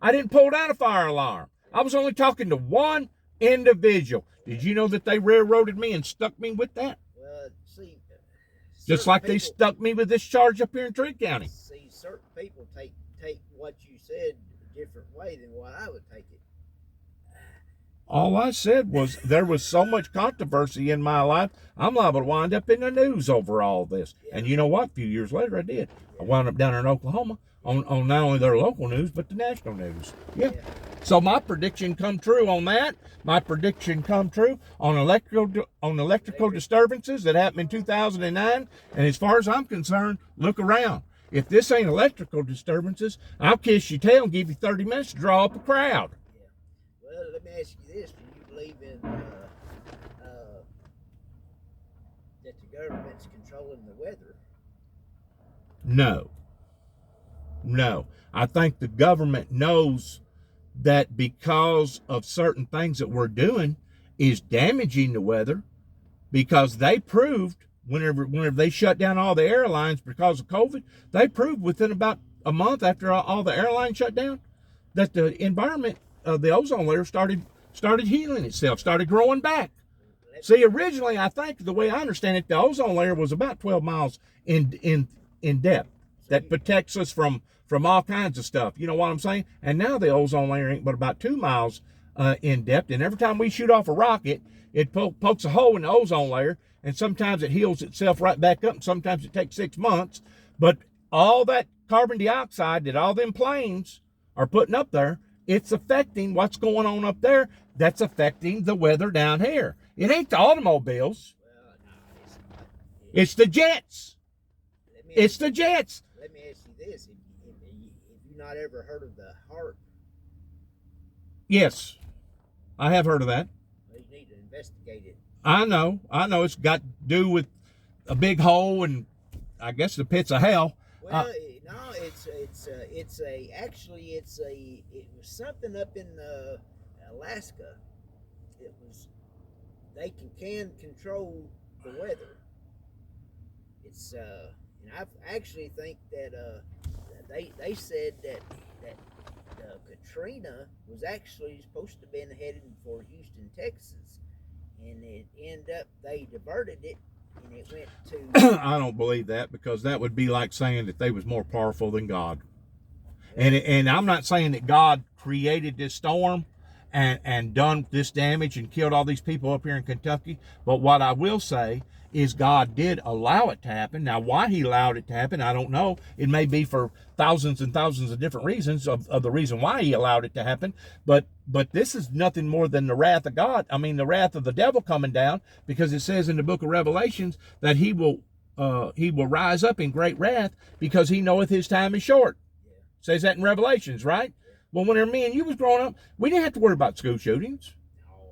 I didn't pull down a fire alarm. I was only talking to one individual. Did you know that they railroaded me and stuck me with that? Well, see, just like they stuck me with this charge up here in Trigg County. See, certain people take what you said a different way than what I would take it. All I said was there was so much controversy in my life, I'm liable to wind up in the news over all this. Yeah. And you know what? A few years later, I did. I wound up down in Oklahoma on not only their local news, but the national news. Yeah. So my prediction come true on that. My prediction come true on electrical disturbances that happened in 2009. And as far as I'm concerned, look around. If this ain't electrical disturbances, I'll kiss your tail and give you 30 minutes to draw up a crowd. Well, let me ask you this. Do you believe in that the government's controlling the weather? No. I think the government knows that because of certain things that we're doing is damaging the weather, because they proved whenever they shut down all the airlines because of COVID, they proved within about a month after all the airlines shut down that the environment, the ozone layer started healing itself, started growing back. See, originally, I think the way I understand it, the ozone layer was about 12 miles in depth. That protects us from all kinds of stuff. You know what I'm saying? And now the ozone layer ain't but about 2 miles in depth. And every time we shoot off a rocket, it pokes a hole in the ozone layer. And sometimes it heals itself right back up. And sometimes it takes 6 months. But all that carbon dioxide that all them planes are putting up there, it's affecting what's going on up there. That's affecting the weather down here. It ain't the automobiles. Well, no, it's not. It's the jets. It's the jets. Let me ask you this. Have you not ever heard of the HARP? Yes, I have heard of that. Well, you need to investigate it. I know. It's got to do with a big hole and I guess the pits of hell. Well, no, it was something up in Alaska. They can control the weather. It's and I actually think that they said that Katrina was actually supposed to have been heading for Houston, Texas, and it ended up they diverted it, and it went to. I don't believe that, because that would be like saying that they was more powerful than God. And I'm not saying that God created this storm and done this damage and killed all these people up here in Kentucky. But what I will say is God did allow it to happen. Now, why he allowed it to happen, I don't know. It may be for thousands and thousands of different reasons of the reason why he allowed it to happen. But this is nothing more than the wrath of God. I mean, the wrath of the devil coming down, because it says in the book of Revelations that he will rise up in great wrath, because he knoweth his time is short. Says that in Revelations, right? Well, when me and you was growing up, we didn't have to worry about school shootings.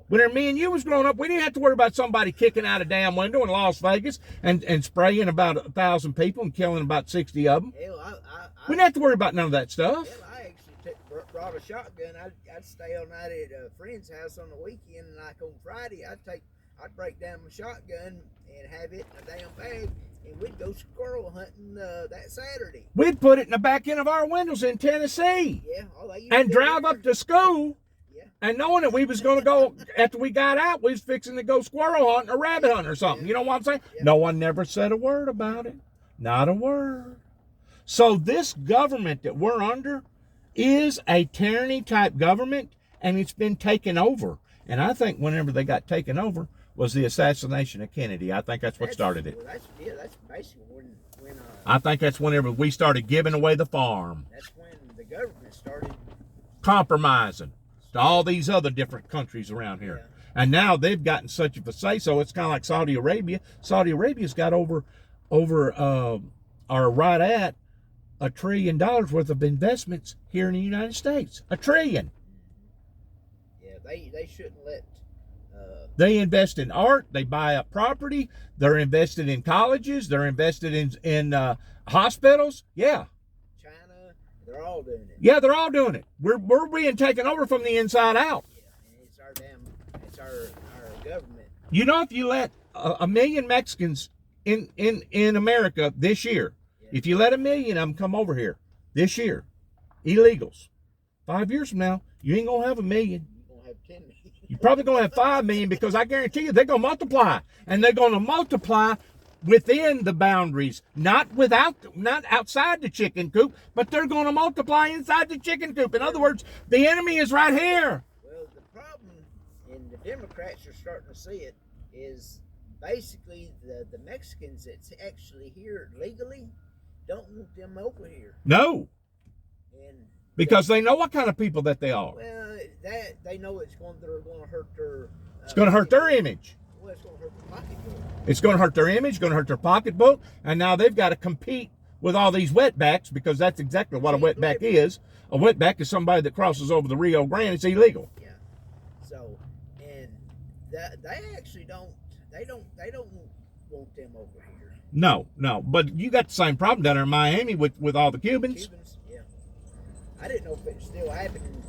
When me and you was growing up, we didn't have to worry about somebody kicking out a damn window in Las Vegas and spraying about 1,000 people and killing about 60 of them. Hell, We didn't have to worry about none of that stuff. hell, I actually brought a shotgun. I'd stay all night at a friend's house on the weekend, and like on Friday, I'd break down my shotgun and have it in a damn bag, and we'd go squirrel hunting that Saturday. We'd put it in the back end of our windows in Tennessee. Yeah, and drive up to school. Yeah. And knowing that we was going to go, after we got out, we was fixing to go squirrel hunting or rabbit hunting or something. You know what I'm saying? Yeah. No one never said a word about it. Not a word. So this government that we're under is a tyranny type government, and it's been taken over. And I think whenever they got taken over was the assassination of Kennedy. I think that's what started it. Well, that's basically when I think that's whenever we started giving away the farm. that's when the government started Compromising to all these other different countries around here. Yeah. And now they've gotten such of a say, so it's kind of like Saudi Arabia. Saudi Arabia's got or right at $1 trillion worth of investments here in the United States. $1 trillion. Yeah, they shouldn't let. They invest in art. They buy up property. They're invested in colleges. They're invested in hospitals. Yeah. China, they're all doing it. Yeah, they're all doing it. We're being taken over from the inside out. Yeah, and it's our government. You know, if you let a million Mexicans in America this year, if you let 1 million of them come over here this year, illegals, 5 years from now, you ain't gonna have 1 million. You're gonna have 10 million. You're probably gonna have 5 million, because I guarantee you they're gonna multiply, and they're gonna multiply within the boundaries, not outside the chicken coop, but they're gonna multiply inside the chicken coop. In other words, the enemy is right here. Well, the problem, and the Democrats are starting to see it, is basically the Mexicans that's actually here legally don't want them over here. No, And because they know what kind of people that they are. well, that they know they're going to hurt their. It's going to hurt their image. Well, it's going to hurt their pocketbook. It's going to hurt their image, going to hurt their pocketbook, and now they've got to compete with all these wetbacks, because that's exactly what a wetback is. A wetback is somebody that crosses over the Rio Grande. It's illegal. Yeah. So, and they actually don't. They don't want them over here. No, but you got the same problem down there in Miami with all the Cubans. Cubans, yeah. I didn't know if it was still happening.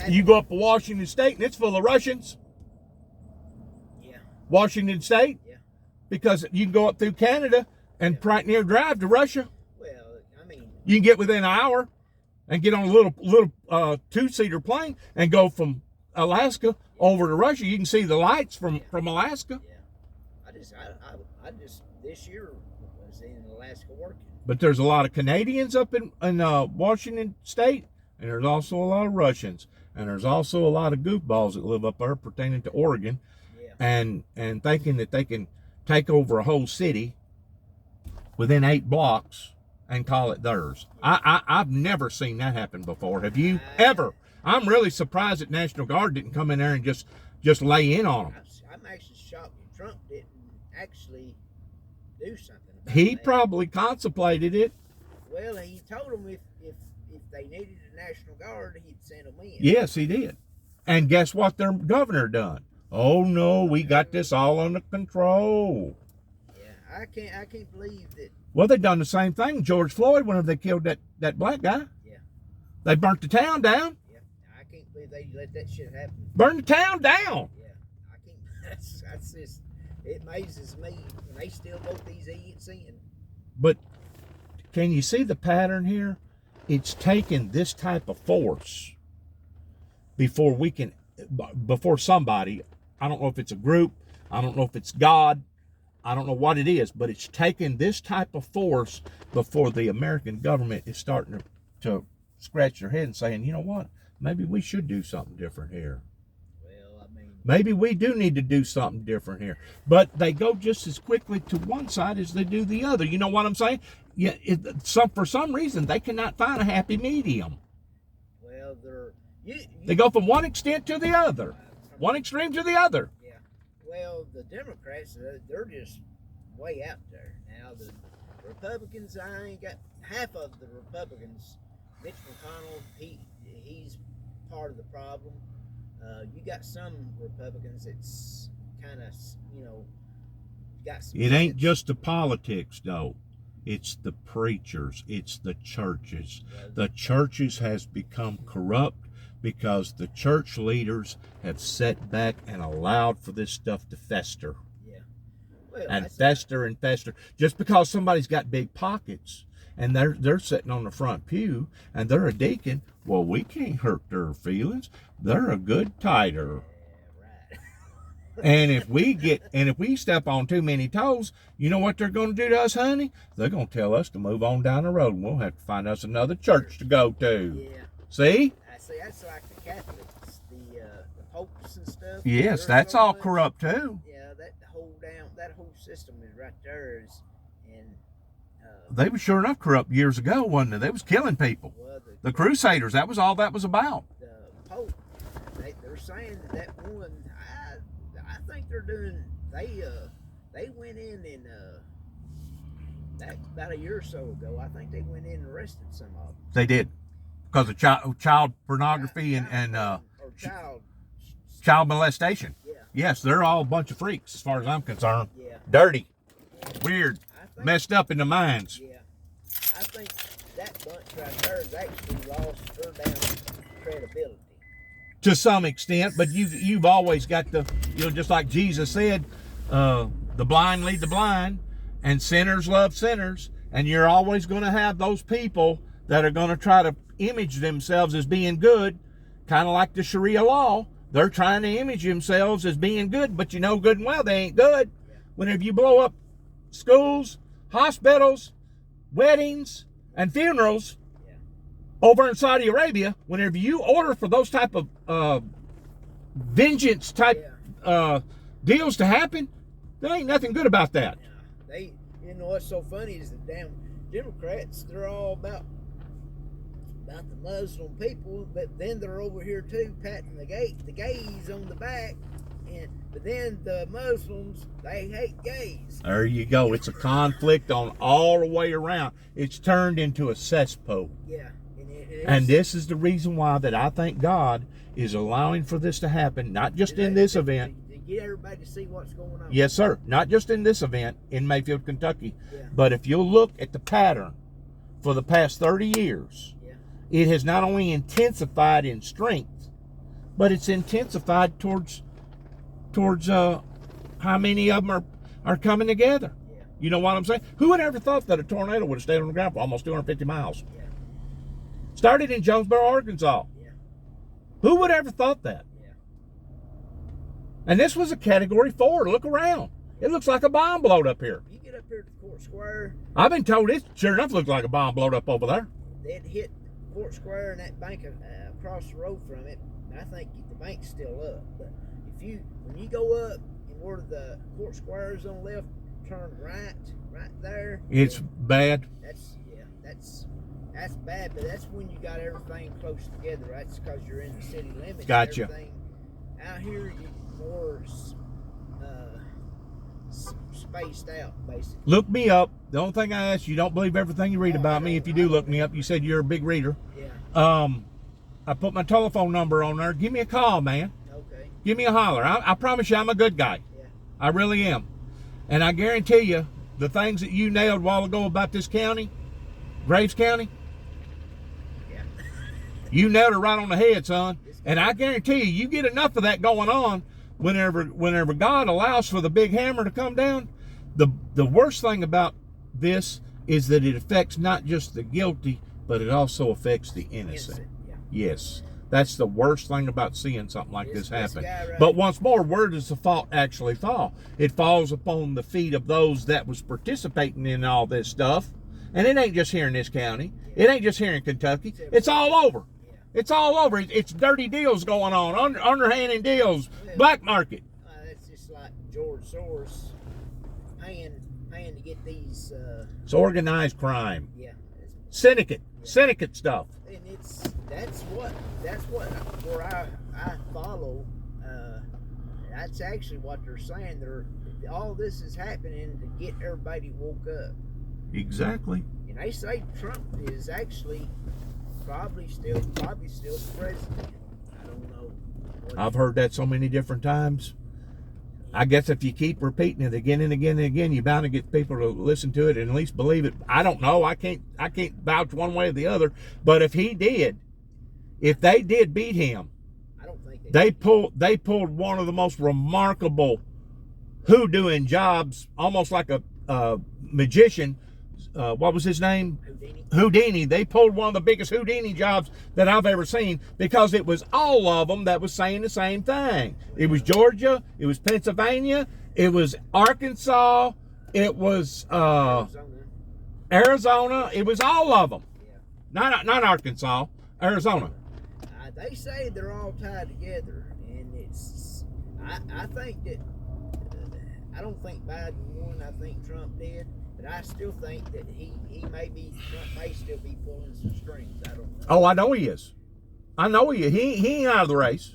You go up to Washington State and it's full of Russians. Yeah. Washington State? Yeah. Because you can go up through Canada and right near drive to Russia. Well, I mean, You can get within an hour and get on a little two-seater plane and go from Alaska over to Russia. You can see the lights from Alaska. yeah. I just this year was in Alaska working. But there's a lot of Canadians up in Washington State, and there's also a lot of Russians, and there's also a lot of goofballs that live up there pertaining to Oregon, Yeah. and thinking that they can take over a whole city within 8 blocks and call it theirs. I've never seen that happen before. Have you ever? I'm really surprised that National Guard didn't come in there and just lay in on them. I'm actually shocked that Trump didn't actually do something about He that. probably contemplated it. Well, he told them if they needed a National Guard, he'd send them in. Yes, he did. And guess what their governor done? Oh no, we got this all under control. Yeah, I can't believe that. Well, they done the same thing. George Floyd, whenever they killed that black guy. Yeah. They burnt the town down. Yeah, I can't believe they let that shit happen. Burned the town down. Yeah, I can't. That's just. It amazes me when they still vote these idiots in. But can you see the pattern here? It's taken this type of force before somebody I don't know if it's a group. I don't know if it's God. I don't know what it is, but it's taken this type of force before the American government is starting to scratch their head and saying, you know what, maybe we should do something different here. Well, I mean, maybe we do need to do something different here. But they go just as quickly to one side as they do the other. You know what I'm saying? Yeah. For some reason, they cannot find a happy medium. well, They go from one extent to the other, one extreme to the other. Yeah. Well, the Democrats, they're just way out there. Now, the Republicans, I ain't got half of the Republicans. Mitch McConnell, he's part of the problem. You got some Republicans that's kind of, got some. It ain't just the politics, though. It's the preachers. It's the churches. The churches has become corrupt because the church leaders have sat back and allowed for this stuff to fester. Yeah. Well, and fester and fester. Just because somebody's got big pockets and they're sitting on the front pew and they're a deacon, well, we can't hurt their feelings. They're a good tither. And if we step on too many toes, you know what they're going to do to us, honey? They're going to tell us to move on down the road, and we'll have to find us another church to go to. Yeah. See? See, that's like the Catholics, the popes and stuff. Yes, that's all corrupt too. Yeah, that whole system is right there. They were sure enough corrupt years ago, wasn't it? They was killing people. Well, the Crusaders, that was all that was about. The Pope, they're saying that one. I think they're doing. They went in and that about a year or so ago. I think they went in and arrested some of them. They did, because of child pornography and child molestation. Yeah. Yes, they're all a bunch of freaks as far as I'm concerned. Yeah. Dirty, weird, messed up in the minds. Yeah. I think that bunch right there has actually lost their damn credibility. To some extent, but you've always got just like Jesus said, the blind lead the blind, and sinners love sinners, and you're always going to have those people that are going to try to image themselves as being good, kind of like the Sharia law. They're trying to image themselves as being good, but you know good and well they ain't good. Whenever you blow up schools, hospitals, weddings, and funerals, over in Saudi Arabia, whenever you order for those type of vengeance type deals to happen, there ain't nothing good about that. They, what's so funny is the damn Democrats, they're all about the Muslim people, but then they're over here too patting the gays on the back, but then the Muslims, they hate gays. There you go. It's a conflict on all the way around. It's turned into a cesspool. Yeah. And this is the reason why that I think God is allowing for this to happen, not just in this event. To get everybody to see what's going on. Yes, sir. Not just in this event in Mayfield, Kentucky. Yeah. But if you'll look at the pattern for the past 30 years, it has not only intensified in strength, but it's intensified towards how many of them are coming together. Yeah. You know what I'm saying? Who would ever thought that a tornado would have stayed on the ground for almost 250 miles? Yeah. Started in Jonesboro, Arkansas. Yeah. Who would ever thought that? Yeah. And this was a Category 4. Look around. It looks like a bomb blowed up here. You get up here to Court Square. I've been told it sure enough looks like a bomb blowed up over there. It hit Court Square and that bank across the road from it. And I think the bank's still up. But when you go up and where the Court Square is on the left, turn right there. It's bad. That's bad, but that's when you got everything close together. That's because you're in the city limits. Gotcha. Everything. Out here, you more spaced out, basically. Look me up. The only thing I ask you, don't believe everything you read about me. If you do look me up, you said you're a big reader. Yeah. I put my telephone number on there. Give me a call, man. Okay. Give me a holler. I promise you I'm a good guy. Yeah. I really am. And I guarantee you, the things that you nailed a while ago about this county, Graves County, yeah. You nailed it right on the head, son. And I guarantee you get enough of that going on, whenever God allows for the big hammer to come down, the worst thing about this is that it affects not just the guilty, but it also affects the innocent. Yeah. Yes. That's the worst thing about seeing something like this happen. Right. But once more, where does the fault actually fall? It falls upon the feet of those that was participating in all this stuff. And it ain't just here in this county. It ain't just here in Kentucky. It's all over. It's all over. It's dirty deals going on, underhanded deals, black market. It's just like George Soros paying to get these. It's organized crime. Yeah. Syndicate stuff. And that's what where I follow. That's actually what they're saying. All this is happening to get everybody woke up. Exactly. And they say Trump is actually probably still president. I don't know. I've heard that so many different times. I guess if you keep repeating it again and again and again, you're bound to get people to listen to it and at least believe it. I don't know. I can't vouch one way or the other. But if they did beat him, I don't think they pulled one of the most remarkable hoodooing jobs, almost like a magician. What was his name? Houdini. They pulled one of the biggest Houdini jobs that I've ever seen, because it was all of them that was saying the same thing. It was Georgia, it was Pennsylvania, it was Arkansas, it was Arizona. It was all of them. Not Arkansas, Arizona. They say they're all tied together, and I think that I don't think Biden won. I think Trump did. But I still think that Trump may still be pulling some strings. I don't know. Oh, I know he is. He ain't out of the race.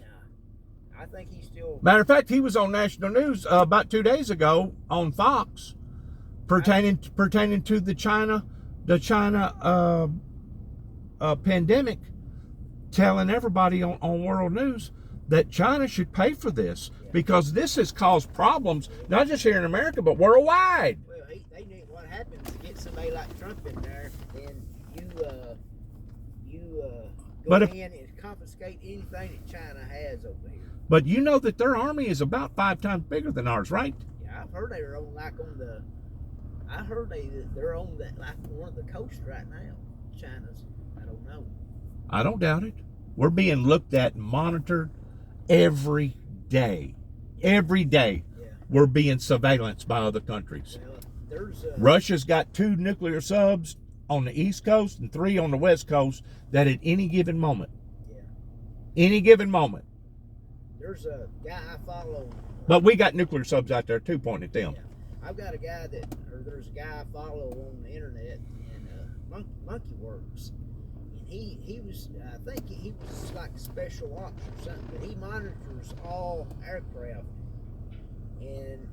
Nah, I think he's still. Matter of fact, he was on national news about 2 days ago on Fox, pertaining to the China pandemic, telling everybody on world news that China should pay for this, because this has caused problems not just here in America but worldwide. Well, they knew what happens to get somebody like Trump in there, then you go in and confiscate anything that China has over here. But you know that their army is about 5 times bigger than ours, right? Yeah, I've heard they're on one of the coasts right now. China's. I don't know. I don't doubt it. We're being looked at and monitored every day. Every day, we're being surveillanced by other countries. Well, Russia's got 2 nuclear subs on the East Coast and 3 on the West Coast that at any given moment, there's a guy I follow. But we got nuclear subs out there too, pointing at them. Yeah. I've got a guy there's a guy I follow on the internet, and Monkey Works. He was, I think he was like special ops or something, but he monitors all aircraft and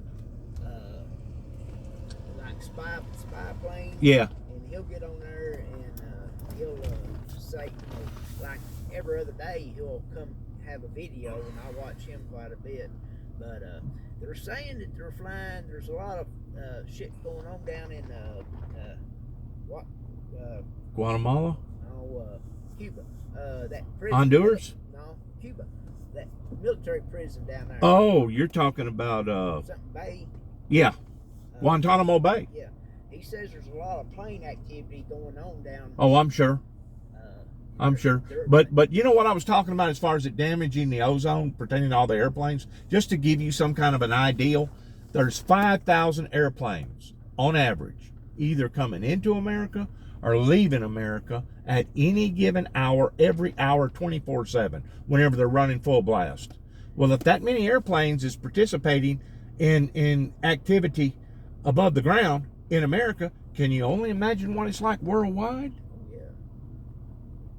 like spy planes. Yeah. And he'll get on there and he'll say, like every other day he'll come have a video, and I watch him quite a bit. But they're saying that they're flying. There's a lot of shit going on down in Guatemala? Cuba. That prison. Honduras? No, Cuba. That military prison down there. Oh, you're talking about something Bay. Yeah, Guantanamo Bay. Yeah, he says there's a lot of plane activity going on down. Oh, I'm sure. But you know what I was talking about as far as it damaging the ozone pertaining to all the airplanes? Just to give you some kind of an ideal, there's 5,000 airplanes on average either coming into America or leaving America at any given hour, every hour, 24/7, whenever they're running full blast. Well, if that many airplanes is participating in activity above the ground in America, can you only imagine what it's like worldwide?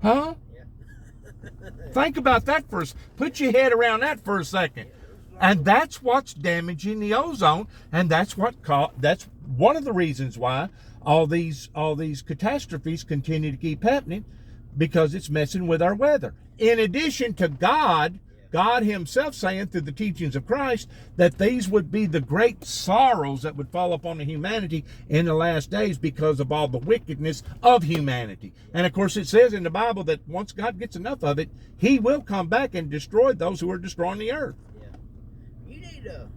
Huh? Yeah. Think about that put your head around that for a second. And that's what's damaging the ozone, and that's one of the reasons why all these catastrophes continue to keep happening, because it's messing with our weather. In addition to God himself saying through the teachings of Christ that these would be the great sorrows that would fall upon the humanity in the last days because of all the wickedness of humanity. And of course it says in the Bible that once God gets enough of it, he will come back and destroy those who are destroying the earth.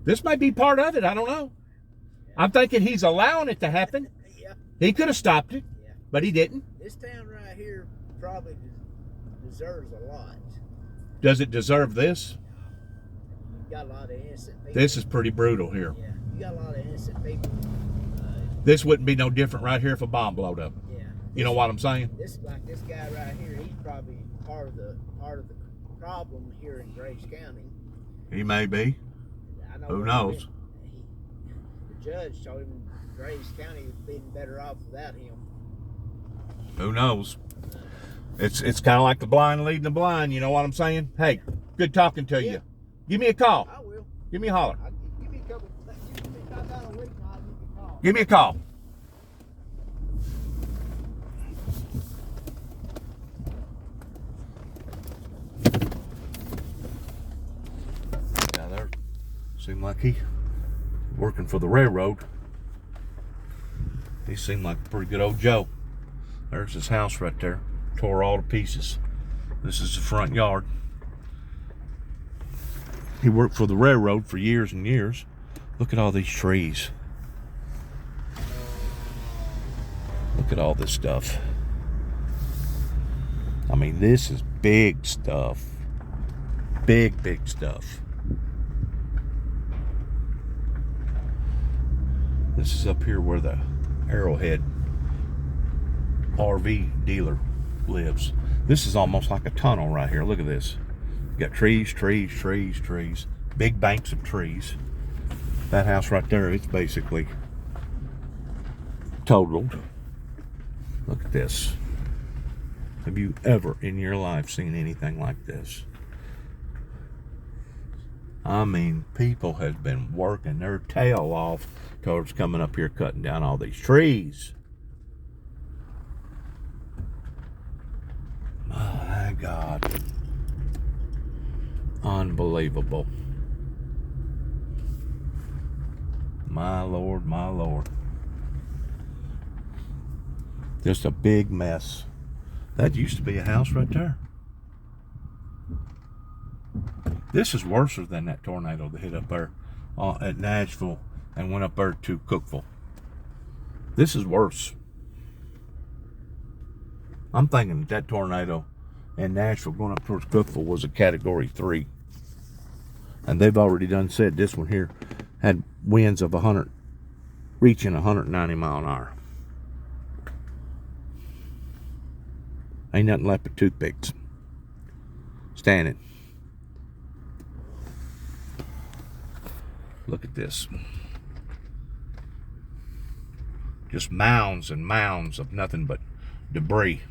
This might be part of it. I don't know. I'm thinking he's allowing it to happen. He could have stopped it, but he didn't. This town right here probably deserves a lot. Does it deserve this? You got a lot of innocent people. This is pretty brutal here. Yeah, you got a lot of innocent people. This wouldn't be no different right here if a bomb blowed up. Yeah. You know what I'm saying? This guy right here, he's probably part of the problem here in Graves County. He may be. I know Who knows? The judge told him Graves County would be better off without him. Who knows? It's kind of like the blind leading the blind. You know what I'm saying? Hey, good talking to you. Give me a call. I will. Give me a holler. Give me a couple. Give me about a week, and I'll give you a call. Give me a call. Yeah, there seemed like he working for the railroad. He seemed like a pretty good old Joe. There's his house right there. Tore all to pieces. This is the front yard. He worked for the railroad for years and years. Look at all these trees. Look at all this stuff. I mean, this is big stuff. Big, big stuff. This is up here where the Arrowhead RV dealer lives. This is almost like a tunnel right here. Look at this. You got trees, trees, trees, trees. Big banks of trees. That house right there, it's basically totaled. Look at this. Have you ever in your life seen anything like this? I mean, people have been working their tail off towards coming up here cutting down all these trees. My God. Unbelievable. My Lord, my Lord. Just a big mess. That used to be a house right there. This is worse than that tornado that hit up there at Nashville and went up there to Cookeville. This is worse. I'm thinking that tornado in Nashville going up towards Cookeville was a Category 3. And they've already done said this one here had winds of 100, reaching 190 mile an hour. Ain't nothing left but toothpicks. Standing. Look at this. Just mounds and mounds of nothing but debris.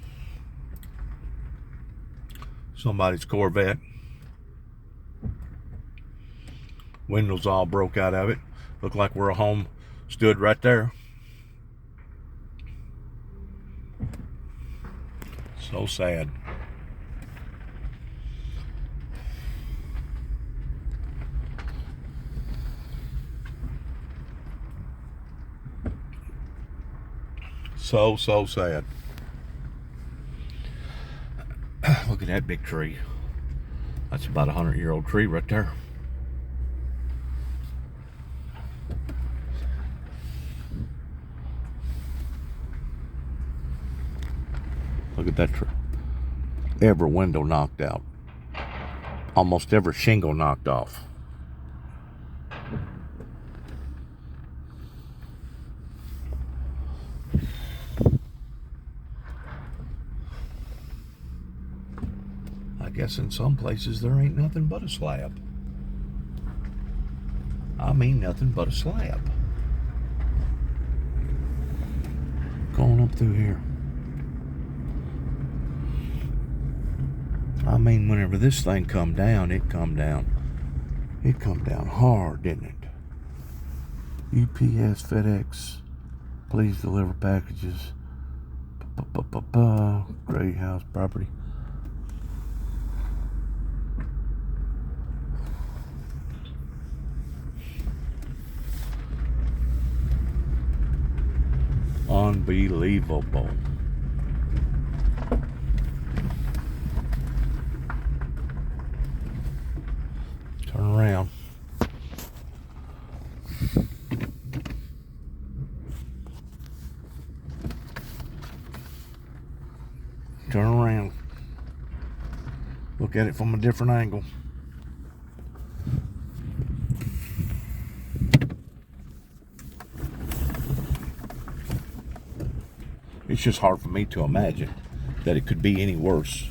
Somebody's Corvette. Windows all broke out of it. Looked like where a home stood right there. So sad. So sad. Look at that big tree. That's about a 100-year-old tree right there. Look at that tree. Every window knocked out. Almost every shingle knocked off. I guess in some places there ain't nothing but a slab. I mean nothing but a slab. Going up through here. I mean, whenever this thing come down, it come down hard, didn't it? UPS, FedEx, please deliver packages. Gray house property. Unbelievable. Turn around. Turn around. Look look at it from a different angle. It's just hard for me to imagine that it could be any worse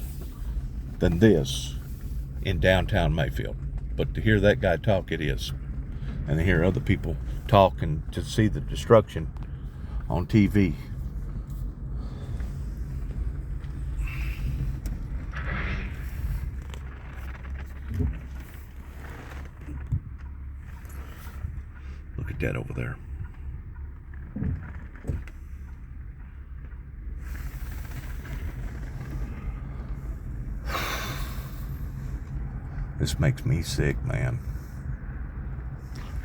than this in downtown Mayfield. But to hear that guy talk, it is. And to hear other people talk and to see the destruction on TV. Look at that over there. This makes me sick, man.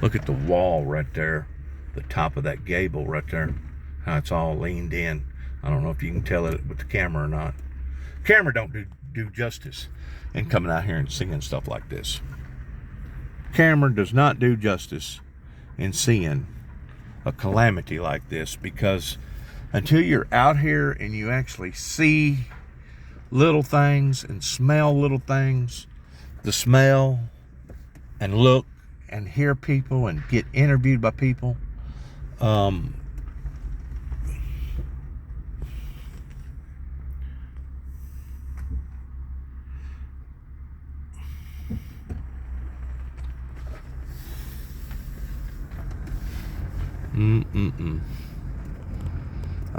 Look at the wall right there. The top of that gable right there. How it's all leaned in. I don't know if you can tell it with the camera or not. Camera don't do justice in coming out here and singing stuff like this. Camera does not do justice in seeing a calamity like this, because until you're out here and you actually see little things and smell little things, the smell and look and hear people and get interviewed by people, I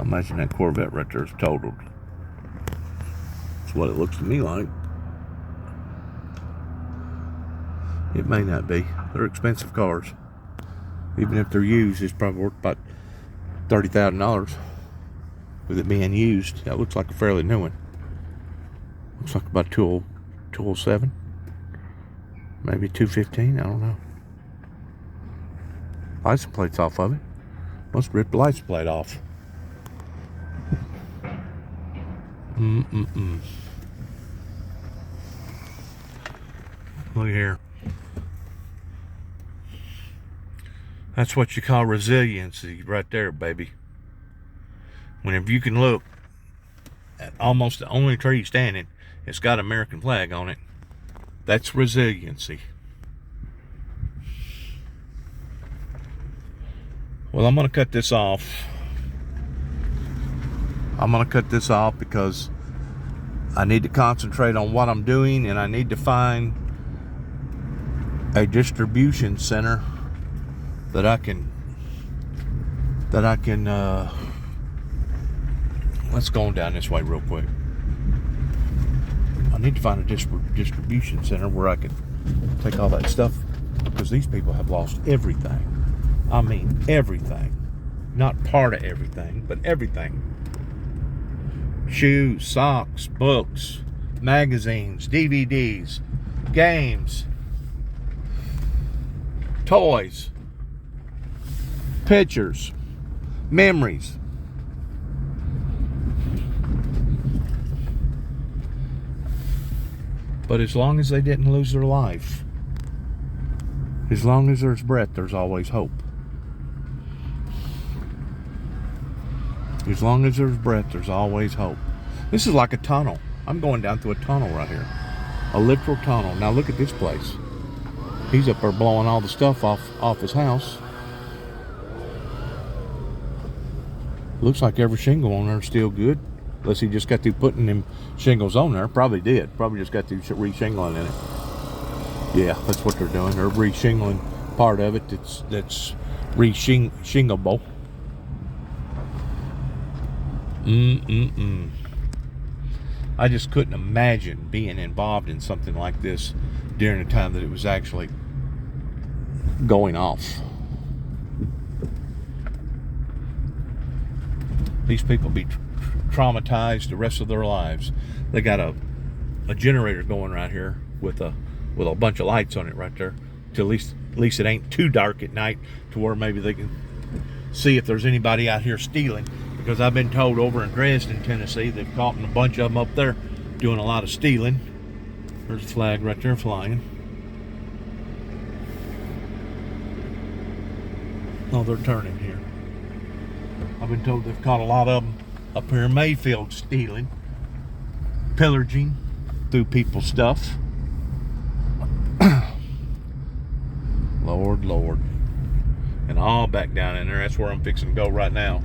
imagine that Corvette right there is totaled. That's what it looks to me like. It may not be. They're expensive cars. Even if they're used, it's probably worth about $30,000 with it being used. That looks like a fairly new one. Looks like about 207, maybe 215. I don't know. License plate's off of it. Must rip the license plate off. Look here. That's what you call resiliency right there, baby. Whenever you can look at almost the only tree standing, it's got an American flag on it. That's resiliency. Well, I'm going to cut this off. I'm going to cut this off because I need to concentrate on what I'm doing, and I need to find a distribution center that I can let's go on down this way real quick. I need to find a distribution center where I can take all that stuff, because these people have lost everything. I mean everything. Not part of everything, but everything. Shoes, socks, books, magazines, DVDs, games, toys, pictures, memories. But as long as they didn't lose their life, as long as there's breath, there's always hope. As long as there's breath, there's always hope. This is like a tunnel. I'm going down through a tunnel right here. A literal tunnel. Now look at this place. He's up there blowing all the stuff off his house. Looks like every shingle on there is still good. Unless he just got through putting them shingles on there. Probably did. Probably just got through re-shingling in it. Yeah, that's what they're doing. They're re-shingling part of it that's re-shingleable. I just couldn't imagine being involved in something like this during the time that it was actually going off. These people be traumatized the rest of their lives. They got a generator going right here with a bunch of lights on it right there, to at least it ain't too dark at night to where maybe they can see if there's anybody out here stealing. Because I've been told over in Dresden, Tennessee, they've caught a bunch of them up there doing a lot of stealing. There's a flag right there flying. Oh, they're turning here. I've been told they've caught a lot of them up here in Mayfield stealing, pillaging. through people's stuff. Lord, Lord. And all back down in there. That's where I'm fixing to go right now.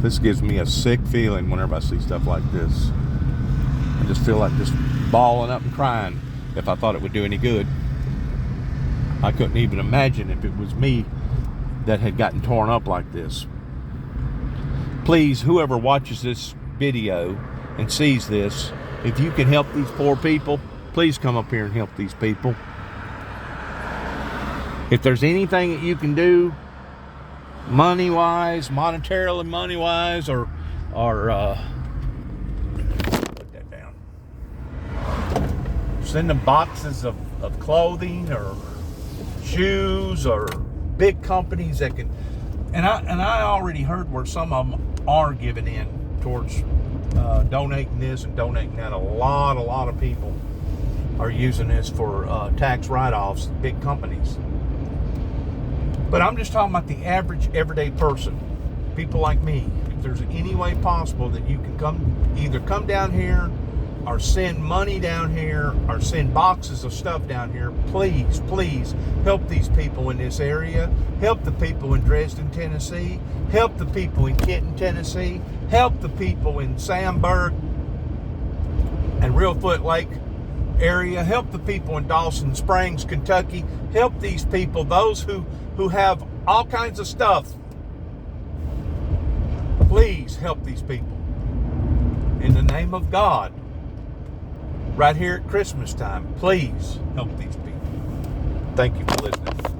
This gives me a sick feeling whenever I see stuff like this. I just feel like just bawling up and crying if I thought it would do any good. I couldn't even imagine if it was me that had gotten torn up like this. Please, whoever watches this video and sees this, if you can help these poor people, please come up here and help these people. If there's anything that you can do, money-wise, monetarily money-wise, or put that down. Send them boxes of clothing or shoes or big companies that can. And I already heard where some of them are giving in towards donating this and donating that. A lot of people are using this for tax write-offs, big companies. But I'm just talking about the average, everyday person, people like me. If there's any way possible that you can either come down here or send money down here or send boxes of stuff down here, please help these people in this area. Help the people in Dresden, Tennessee. Help the people in Kenton, Tennessee. Help the people in Sandburg and Reelfoot Lake area. Help the people in Dawson Springs, Kentucky. Help these people, those who have all kinds of stuff. Please help these people. In the name of God, right here at Christmas time, please help these people. Thank you for listening.